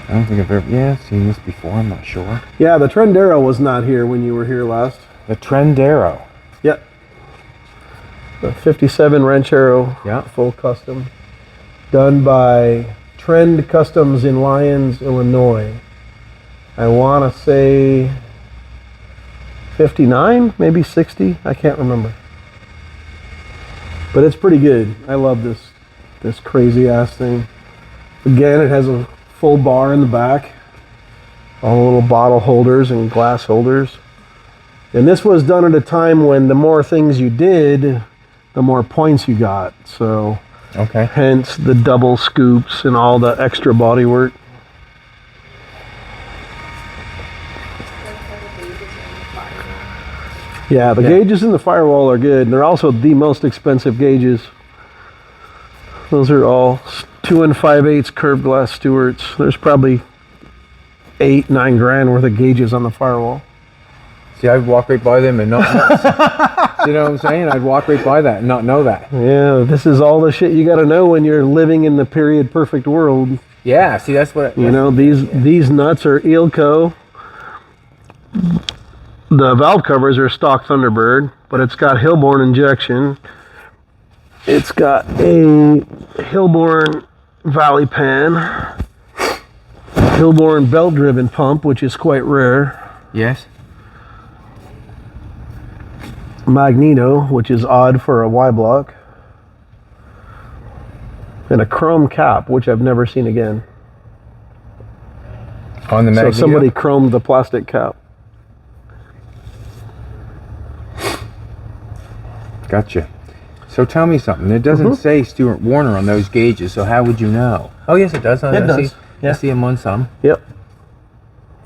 I don't think I've ever seen this before. I'm not sure. Yeah, the Trendero was not here when you were here last. The Trendero. Yep. The 57 Ranchero, Yeah. full custom, done by Trend Customs in Lyons, Illinois. I want to say 59, maybe 60. I can't remember. But it's pretty good. I love this crazy ass thing. Again, it has a full bar in the back, all the little bottle holders and glass holders. And this was done at a time when the more things you did, the more points you got. So Okay. hence the double scoops and all the extra body work. Yeah, the gauges in the firewall are good. And they're also the most expensive gauges. Those are all 2 5/8 curved glass Stewarts. There's probably 8-9 grand worth of gauges on the firewall. See, I'd walk right by them and not know. You know what I'm saying? I'd walk right by that and not know that. Yeah, this is all the shit you got to know when you're living in the period perfect world. Yeah, see, that's what... You know, these nuts are Eelco. The valve covers are stock Thunderbird, but it's got Hillborn injection. It's got a Hillborn Valley Pan, Hillborn belt-driven pump, which is quite rare. Yes. Magneto, which is odd for a Y-block. And a chrome cap, which I've never seen again. On the So Magneto? somebody chromed the plastic cap. Gotcha. So tell me something. It doesn't say Stuart Warner on those gauges, so how would you know? Oh, yes, it does. It does. I see them on some. Yep.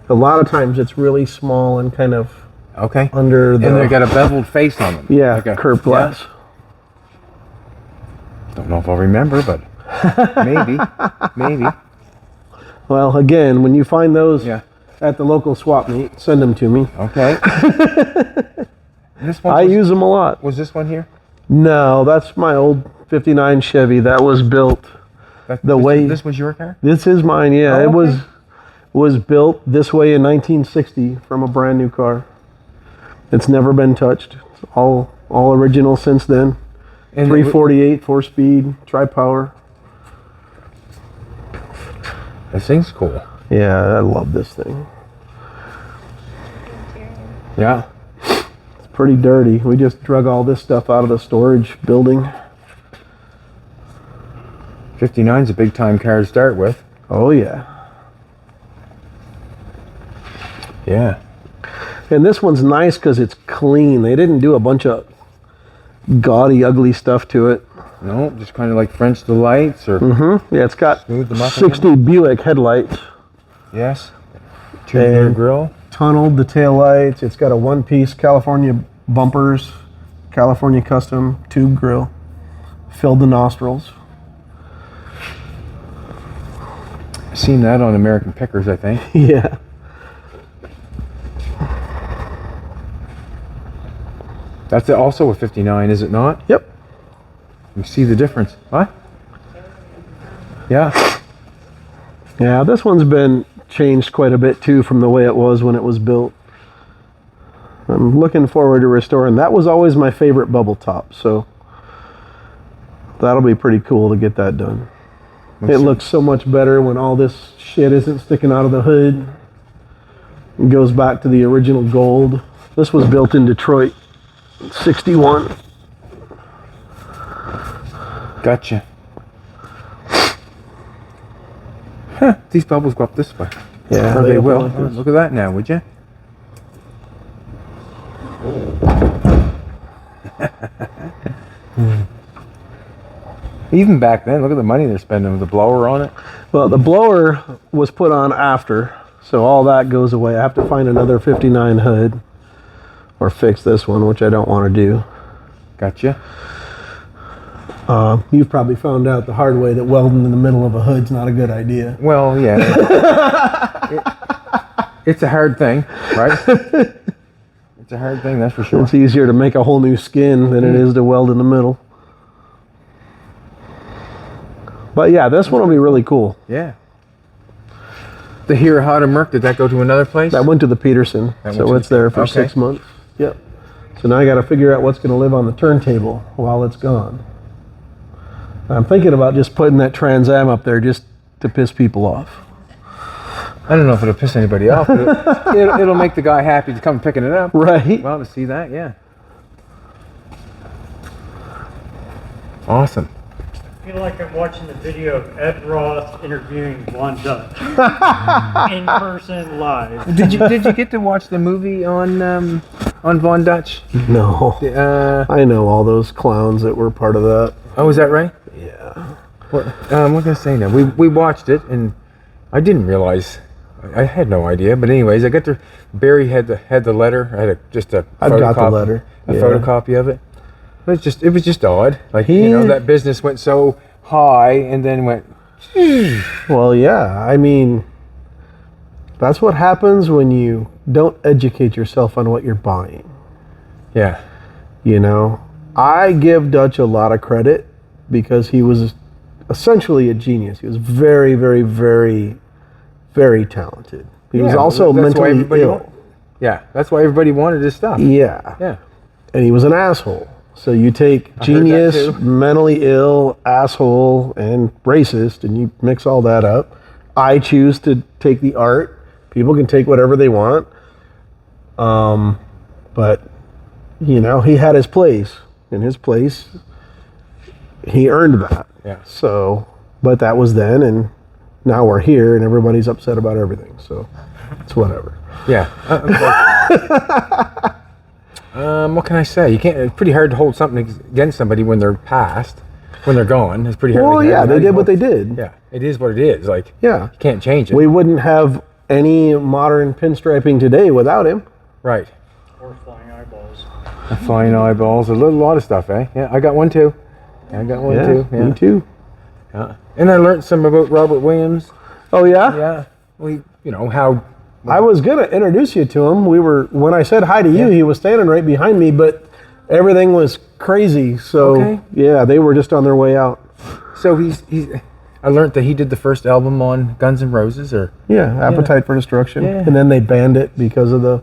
A lot of times it's really small and kind of under the... And they've got a beveled face on them. Yeah, like curved glass. Don't know if I'll remember, but maybe. Well, again, when you find those at the local swap meet, send them to me. Okay. This one I use them a lot. Was this one here? No, that's my old 59 Chevy. That was built This was your car? This is mine, yeah. Oh, It was built this way in 1960 from a brand new car. It's never been touched. It's all original since then. And 348, 4-speed, tri-power. This thing's cool. Yeah, I love this thing. Yeah. It's pretty dirty. We just drug all this stuff out of the storage building. 59's a big time car to start with. Oh, yeah. Yeah. And this one's nice because it's clean. They didn't do a bunch of gaudy, ugly stuff to it. No, just kind of like French the lights or... Yeah, it's got Smooth them up 60 Buick headlights. Yes. Two-door grill. Tunneled the tail lights. It's got a one-piece California bumpers, California custom tube grill. Filled the nostrils. Seen that on American Pickers, I think. Yeah. That's also a 59, is it not? Yep. You see the difference. What? Yeah. Yeah, this one's been changed quite a bit too from the way it was when it was built. I'm looking forward to restoring. That was always my favorite bubble top, so that'll be pretty cool to get that done. It looks so much better when all this shit isn't sticking out of the hood. It goes back to the original gold. This was built in Detroit, 61. Gotcha. Huh, these bubbles go up this way. Yeah, Or they open will. like this. Look at that now, would you? Even back then, look at the money they're spending with the blower on it. Well, the blower was put on after, so all that goes away. I have to find another 59 hood or fix this one, which I don't want to do. Gotcha. You've probably found out the hard way that welding in the middle of a hood's not a good idea. Well, yeah. It's a hard thing, right? It's a hard thing, that's for sure. It's easier to make a whole new skin than it is to weld in the middle. But yeah, this one will be really cool. Yeah. The Hirahata Merc, did that go to another place? That went to the Peterson, so it's there for okay. 6 months. Yep. So now I got to figure out what's going to live on the turntable while it's gone. I'm thinking about just putting that Trans Am up there just to piss people off. I don't know if it'll piss anybody off, but it'll make the guy happy to come picking it up. Right. Well, to see that, yeah. Awesome. I feel like I'm watching the video of Ed Roth interviewing Von Dutch in person live. Did you get to watch the movie on Von Dutch? No. I know all those clowns that were part of that. Oh, is that right? Yeah. What was I saying now? We watched it, and I didn't realize. I had no idea, but anyways, I got to. Barry had the letter. I had just a. I've got the letter. A photocopy of it. But it was just odd. Like that business went so high and then went. Well, yeah. I mean, that's what happens when you don't educate yourself on what you're buying. Yeah. You know, I give Dutch a lot of credit because he was essentially a genius. He was very, very, very, very talented. He was also mentally ill. Yeah, that's why everybody wanted his stuff. Yeah. Yeah. And he was an asshole. So you take genius, mentally ill, asshole, and racist, and you mix all that up. I choose to take the art. People can take whatever they want. But, you know, he had his place. In his place, he earned that. Yeah. So, but that was then, and now we're here, and everybody's upset about everything. So, it's whatever. Yeah. What can I say? You can't. It's pretty hard to hold something against somebody when they're past, when they're gone. It's pretty hard. Well, yeah, they did what they did. Yeah, it is what it is. Like, Yeah. you can't change it. We wouldn't have any modern pinstriping today without him. Right. Or flying eyeballs. Flying eyeballs, a lot of stuff, eh? Yeah, I got one too. I got one too. Yeah. Me too. Yeah. And I learned some about Robert Williams. Oh, yeah? Yeah. Well, how. I was going to introduce you to him. When I said hi to you, he was standing right behind me, but everything was crazy. So, Okay. yeah, they were just on their way out. So he's. I learned that he did the first album on Guns N' Roses, or. Yeah, Appetite for Destruction. Yeah. And then they banned it because of the...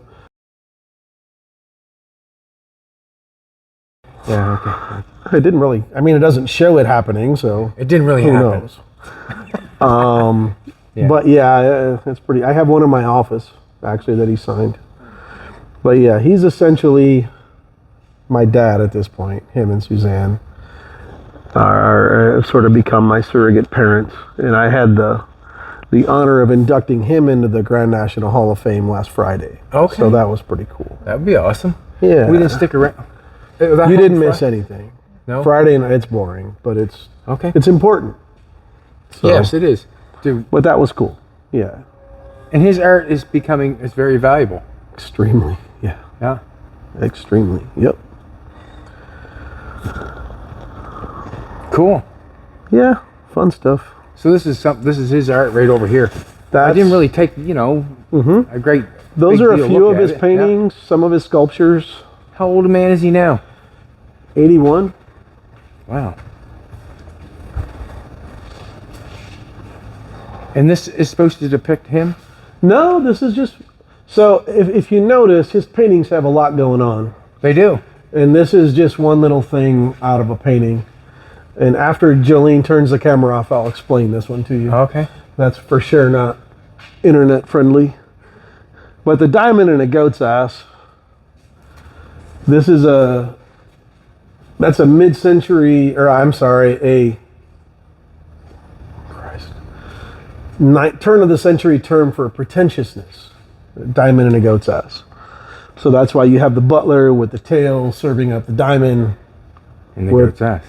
Yeah. Okay. It didn't really... I mean, it doesn't show it happening, so... It didn't really Who happen. knows? Yeah. But yeah, it's pretty. I have one in my office actually that he signed. But yeah, he's essentially my dad at this point. Him and Suzanne are sort of become my surrogate parents, and I had the honor of inducting him into the Grand National Hall of Fame last Friday. Okay. So that was pretty cool. That would be awesome. Yeah. We didn't stick around. You didn't miss anything. No. Friday night, it's boring, but it's Okay. important. So, Yes, it is. Dude, But that was cool. Yeah. and his art is very valuable. Extremely. Yeah. Yeah. Extremely. Yep. Cool. Yeah. Fun stuff. So this is his art right over here. I That's, didn't really take, a great. Those big are a deal few look of at his it. Yeah. paintings, some of his sculptures. How old a man is he now? 81. Wow. And this is supposed to depict him? No, this is just... So, if you notice, his paintings have a lot going on. They do. And this is just one little thing out of a painting. And after Jolene turns the camera off, I'll explain this one to you. Okay. That's for sure not internet friendly. But the diamond in a goat's ass, this is that's a mid-century, or I'm sorry, turn of the century term for pretentiousness. Diamond in a goat's ass. So that's why you have the butler with the tail serving up the diamond. In the Where- goat's ass.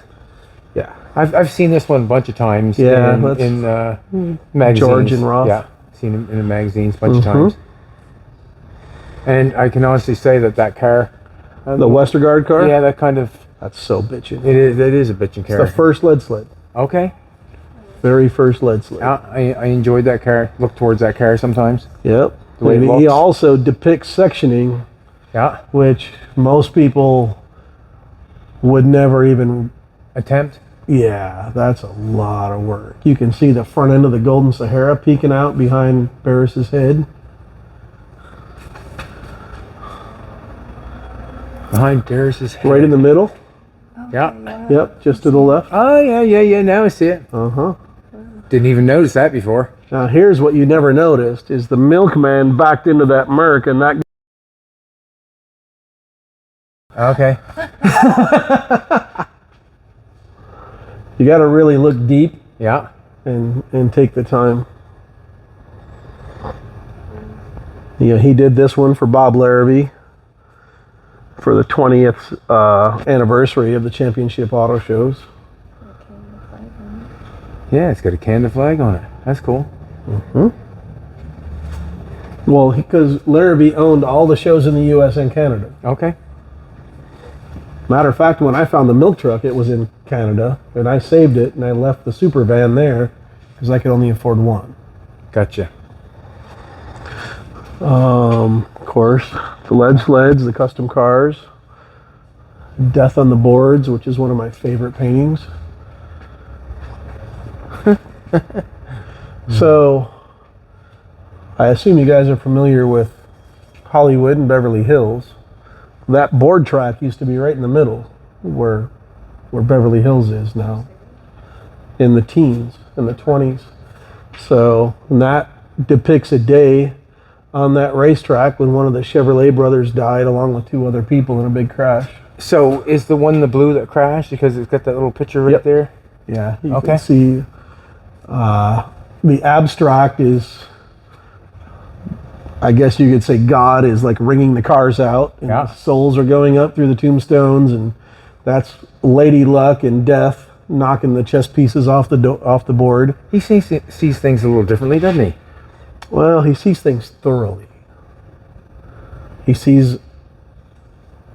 Yeah. I've seen this one a bunch of times. Yeah, in magazines. George and Roth. Yeah, seen him in the magazines a bunch of times. And I can honestly say that car, The Westergaard car? yeah, that kind of That's so bitchin'. it is a bitchin' car. The first lead sled. Okay. Very first lead sled. I enjoyed that car. Look towards that car sometimes. Yep. The way it And he looks. also depicts sectioning, Yeah. which most people would never even... Attempt. Yeah, that's a lot of work. You can see the front end of the Golden Sahara peeking out behind Barris's head. Behind Barris's head. Right in the middle. Yeah. Yep, just to the left. Oh yeah. Now I see it. Uh-huh. Didn't even notice that before. Now here's what you never noticed, is the milkman backed into that Merc, and that... Okay. You got to really look deep Yeah. and take the time. Yeah, he did this one for Bob Larrabee for the 20th anniversary of the championship auto shows. Yeah, it's got a Canada flag on it. That's cool. Well, because Larrabee owned all the shows in the U.S. and Canada. Okay. Matter of fact, when I found the milk truck, it was in Canada, and I saved it, and I left the super van there because I could only afford one. Gotcha. Of course, the lead sleds, the custom cars, Death on the Boards, which is one of my favorite paintings. So, I assume you guys are familiar with Hollywood and Beverly Hills. That board track used to be right in the middle where Beverly Hills is now, in the teens, in the 20s. So, and that depicts a day on that racetrack when one of the Chevrolet brothers died along with two other people in a big crash. So is the one in the blue that crashed because it's got that little picture right Yep. there? Yeah, you Okay. can see the abstract is I guess you could say God is like wringing the cars out, and Yeah. the souls are going up through the tombstones, and that's Lady Luck and Death knocking the chess pieces off the board. He sees things a little differently, doesn't he? Well, he sees things thoroughly. He sees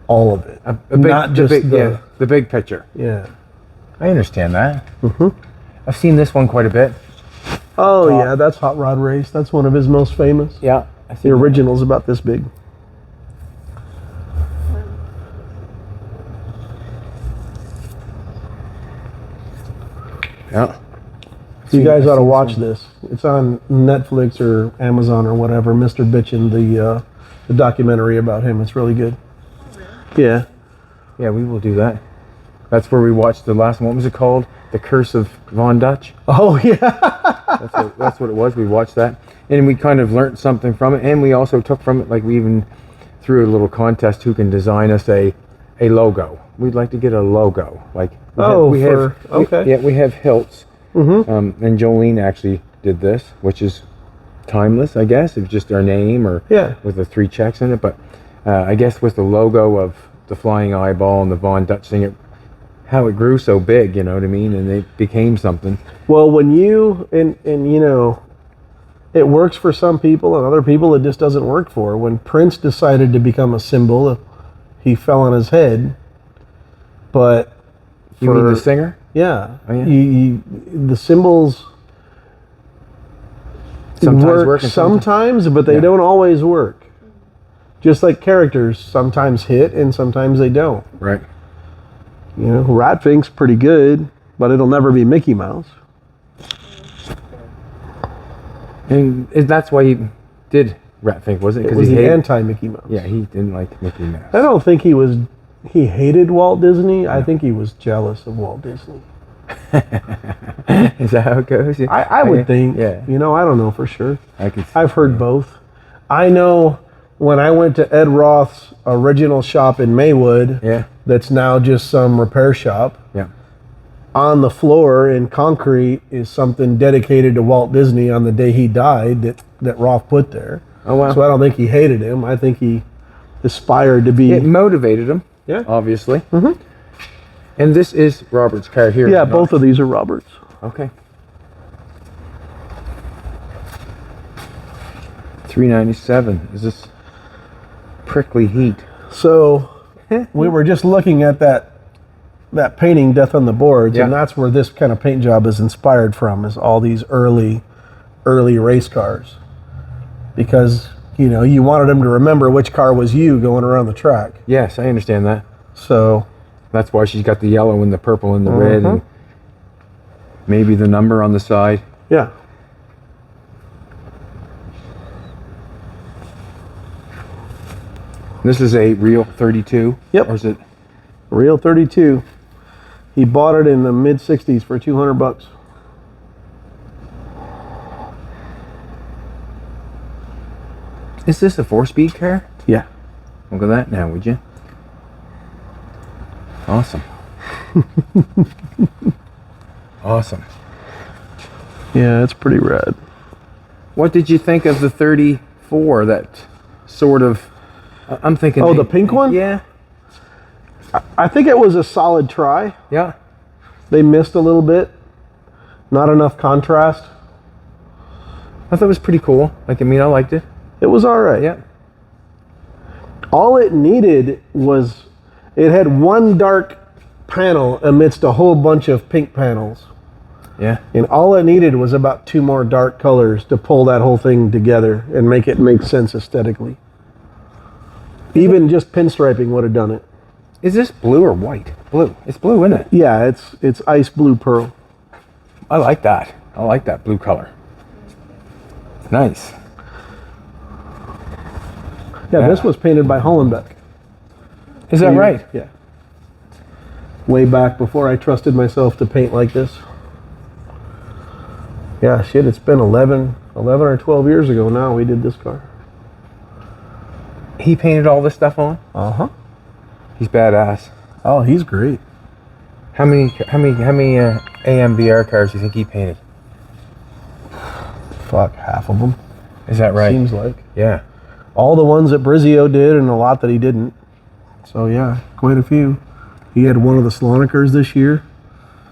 all of it, not just the big picture. yeah. I understand that. I've seen this one quite a bit. Oh yeah, that's Hot Rod Race. That's one of his most famous. Yeah, I see The original's about this big. Yeah. You guys ought to watch this. It's on Netflix or Amazon or whatever. Mr. Bitchin, the documentary about him. It's really good. Yeah. Yeah, we will do that. That's where we watched the last one. What was it called? The Curse of Von Dutch. Oh yeah. That's what it was. We watched that, and we kind of learned something from it, and we also took from it, like we even threw a little contest who can design us a logo. We'd like to get a logo. Like we have Hiltz. And Jolene actually did this, which is timeless, I guess. It's just our name or with the 3 checks in it. But I guess with the logo of the flying eyeball and the Von Dutch thing, how it grew so big, you know what I mean? And it became something. Well, when you and you know, it works for some people and other people it just doesn't work for. When Prince decided to become a symbol, he fell on his head. But You mean the singer? Yeah. Oh, yeah. The symbols Sometimes work and sometimes, but they don't always work. Just like characters sometimes hit and sometimes they don't. Right. You know, Ratfink's pretty good, but it'll never be Mickey Mouse. And that's why he did Ratfink, was it? It was he the hated anti-Mickey Mouse. Yeah, he didn't like Mickey Mouse. I don't think he hated Walt Disney. I think he was jealous of Walt Disney. Is that how it goes? I would think. Yeah. You know, I don't know for sure. I've heard both. I know when I went to Ed Roth's original shop in Maywood, that's now just some repair shop. Yeah. On the floor in concrete is something dedicated to Walt Disney on the day he died that Roth put there. Oh, wow. So I don't think he hated him. I think he aspired to be. It motivated him. Yeah. Obviously. And this is Robert's car here. Yeah, both of these are Roberts. Okay. $397. Is this prickly heat? So we were just looking at that painting Death on the Boards, and that's where this kind of paint job is inspired from, is all these early race cars. Because, you know, you wanted them to remember which car was you going around the track. Yes, I understand that. So that's why she's got the yellow and the purple and the red and maybe the number on the side. Yeah. This is a real 32? Yep. Or is it? Real 32. He bought it in the mid 60s for $200. Is this a 4-speed car? Yeah. Look at that now, would you? Awesome. Awesome. Yeah, it's pretty rad. What did you think of the 34? That sort of, I'm thinking. Oh, the pink one? Yeah. I think it was a solid try. Yeah. They missed a little bit. Not enough contrast. I thought it was pretty cool. Like, I mean, I liked it. It was all right. Yeah. All it needed was, it had one dark panel amidst a whole bunch of pink panels. Yeah. And all it needed was about 2 more dark colors to pull that whole thing together and make it make sense aesthetically. Even just pinstriping would have done it. Is this blue or white? Blue. It's blue, isn't it? Yeah, it's ice blue pearl. I like that. I like that blue color. Nice. Yeah, this was painted by Hollenbeck. Is that right? Yeah. Way back before I trusted myself to paint like this. Yeah, shit, it's been 11 or 12 years ago now we did this car. He painted all this stuff on? Uh-huh. He's badass. Oh, he's great. How many AMVR cars do you think he painted? Fuck, half of them. Is that right? Seems like. Yeah. all the ones that Brizio did and a lot that he didn't. So yeah, quite a few. He had one of the Slonikers this year.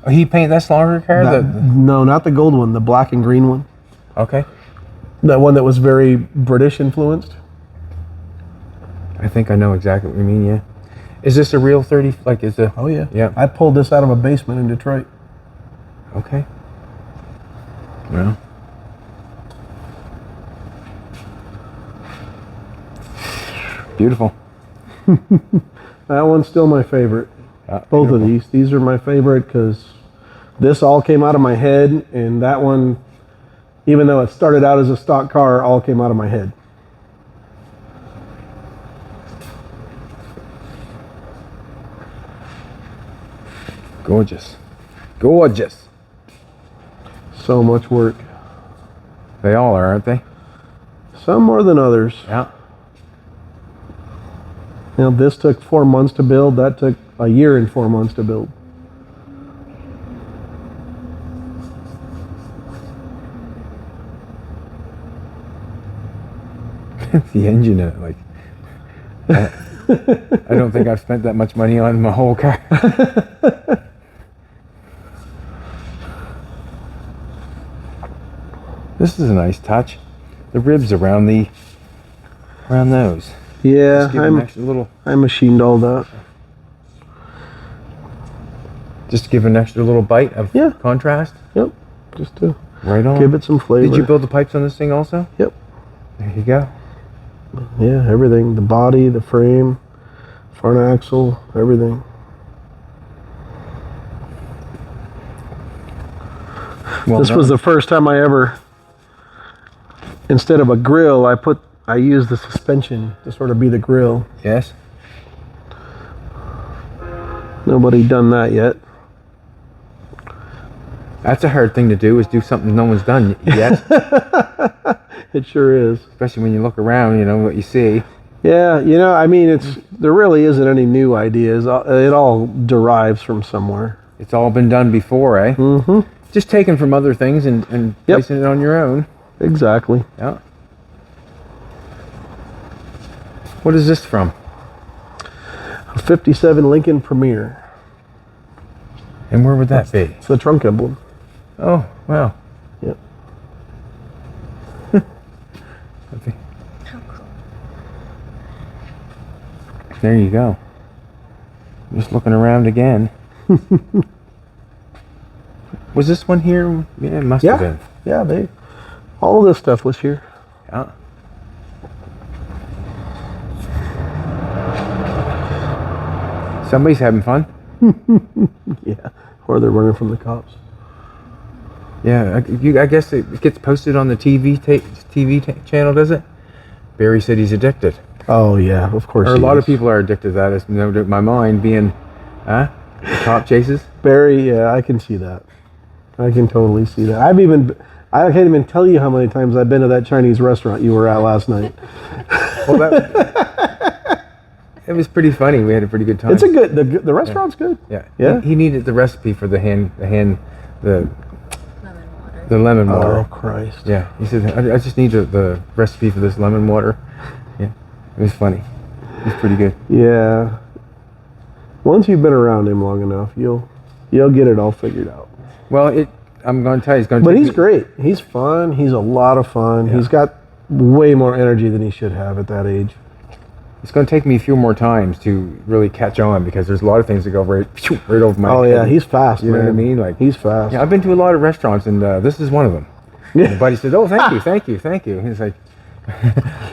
Oh, he painted that Slaughter car? No, not the gold one, the black and green one. Okay. That one that was very British influenced. I think I know exactly what you mean, yeah. Is this a real 30, like is a... Oh yeah. Yeah. I pulled this out of a basement in Detroit. Okay. Well. Beautiful. That one's still my favorite. Both beautiful. of these. These are my favorite because this all came out of my head, and that one, even though it started out as a stock car, all came out of my head. Gorgeous. Gorgeous. So much work. They all are, aren't they? Some more than others. Yeah. You know, this took 4 months to build. That took a year and 4 months to build. The engine in it, like... I don't think I've spent that much money on my whole car. This is a nice touch. The ribs around those. Yeah, Just give an extra little, I machined all that. just to give an extra little bite of Yeah. contrast. Yep, just to Right on. give it some flavor. Did you build the pipes on this thing also? Yep. There you go. Yeah, everything. The body, the frame, front axle, everything. Well This was the first time I ever, instead of a grill, I used the suspension to sort of be the grill. Yes. Nobody done that yet. That's a hard thing to do, is do something no one's done yet. It sure is. Especially when you look around, you know, what you see. Yeah, you know, I mean, there really isn't any new ideas. It all derives from somewhere. It's all been done before, eh? Mm-hmm. Just taken from other things and Yep. placing it on your own. Exactly. Yeah. What is this from? A 57 Lincoln Premier. And where would that be? It's the trunk emblem. Oh, wow. Yep. Okay. There you go. Just looking around again. Was this one here? Yeah, it must have Yeah. been. Yeah, all of this stuff was here. Yeah. Somebody's having fun. Yeah. Or they're running from the cops. Yeah, I guess it gets posted on the TV channel, does it? Barry said he's addicted. Oh, yeah, of course. Or a he lot is. of people are addicted to that. It's no doubt in my mind being, the cop chases. Barry, yeah, I can see that. I can totally see that. I can't even tell you how many times I've been to that Chinese restaurant you were at last night. Well, it was pretty funny. We had a pretty good time. It's the restaurant's good. Yeah. Yeah. He needed the recipe for the lemon water. Oh, Christ. Yeah. He said, I just need the recipe for this lemon water. Yeah. It was funny. It was pretty good. Yeah. Once you've been around him long enough, you'll get it all figured out. Well, I'm going to tell you, But he's great. He's fun. He's a lot of fun. Yeah. He's got way more energy than he should have at that age. It's going to take me a few more times to really catch on, because there's a lot of things that go right over my head. Oh, yeah, he's fast, You man. know what I mean? Like, he's fast. yeah, I've been to a lot of restaurants, and this is one of them. And the buddy said, "Oh, thank you, thank you, thank you." And he's like,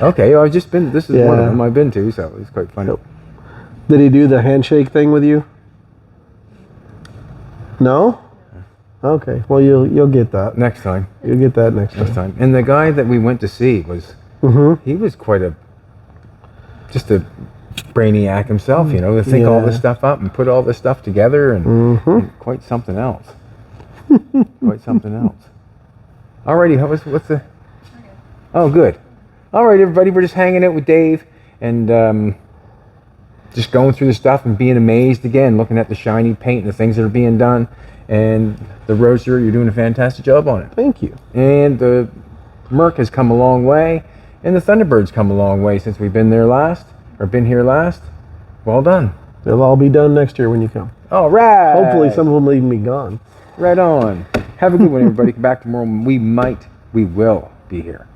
"Okay, well, I've just been. This is one of Yeah. them I've been to, so it's quite funny." Yep. Did he do the handshake thing with you? No? Okay. Well, you'll get that. Next time, You'll get that next next time. time. And the guy that we went to see was, he was quite just a brainiac himself, you know, to think all this Yeah. stuff up and put all this stuff together, and quite something else. Quite something else. Alrighty, what's the? Oh, good. All right, everybody, we're just hanging out with Dave and just going through the stuff and being amazed again, looking at the shiny paint and the things that are being done. And the Roadster, you're doing a fantastic job on it. Thank you. And the Merc has come a long way. And the Thunderbird's come a long way since we've been there last, or been here last. Well done. They'll all be done next year when you come. All right. Hopefully some of them will even be gone. Right on. Have a good one, everybody. Come back tomorrow. We will be here.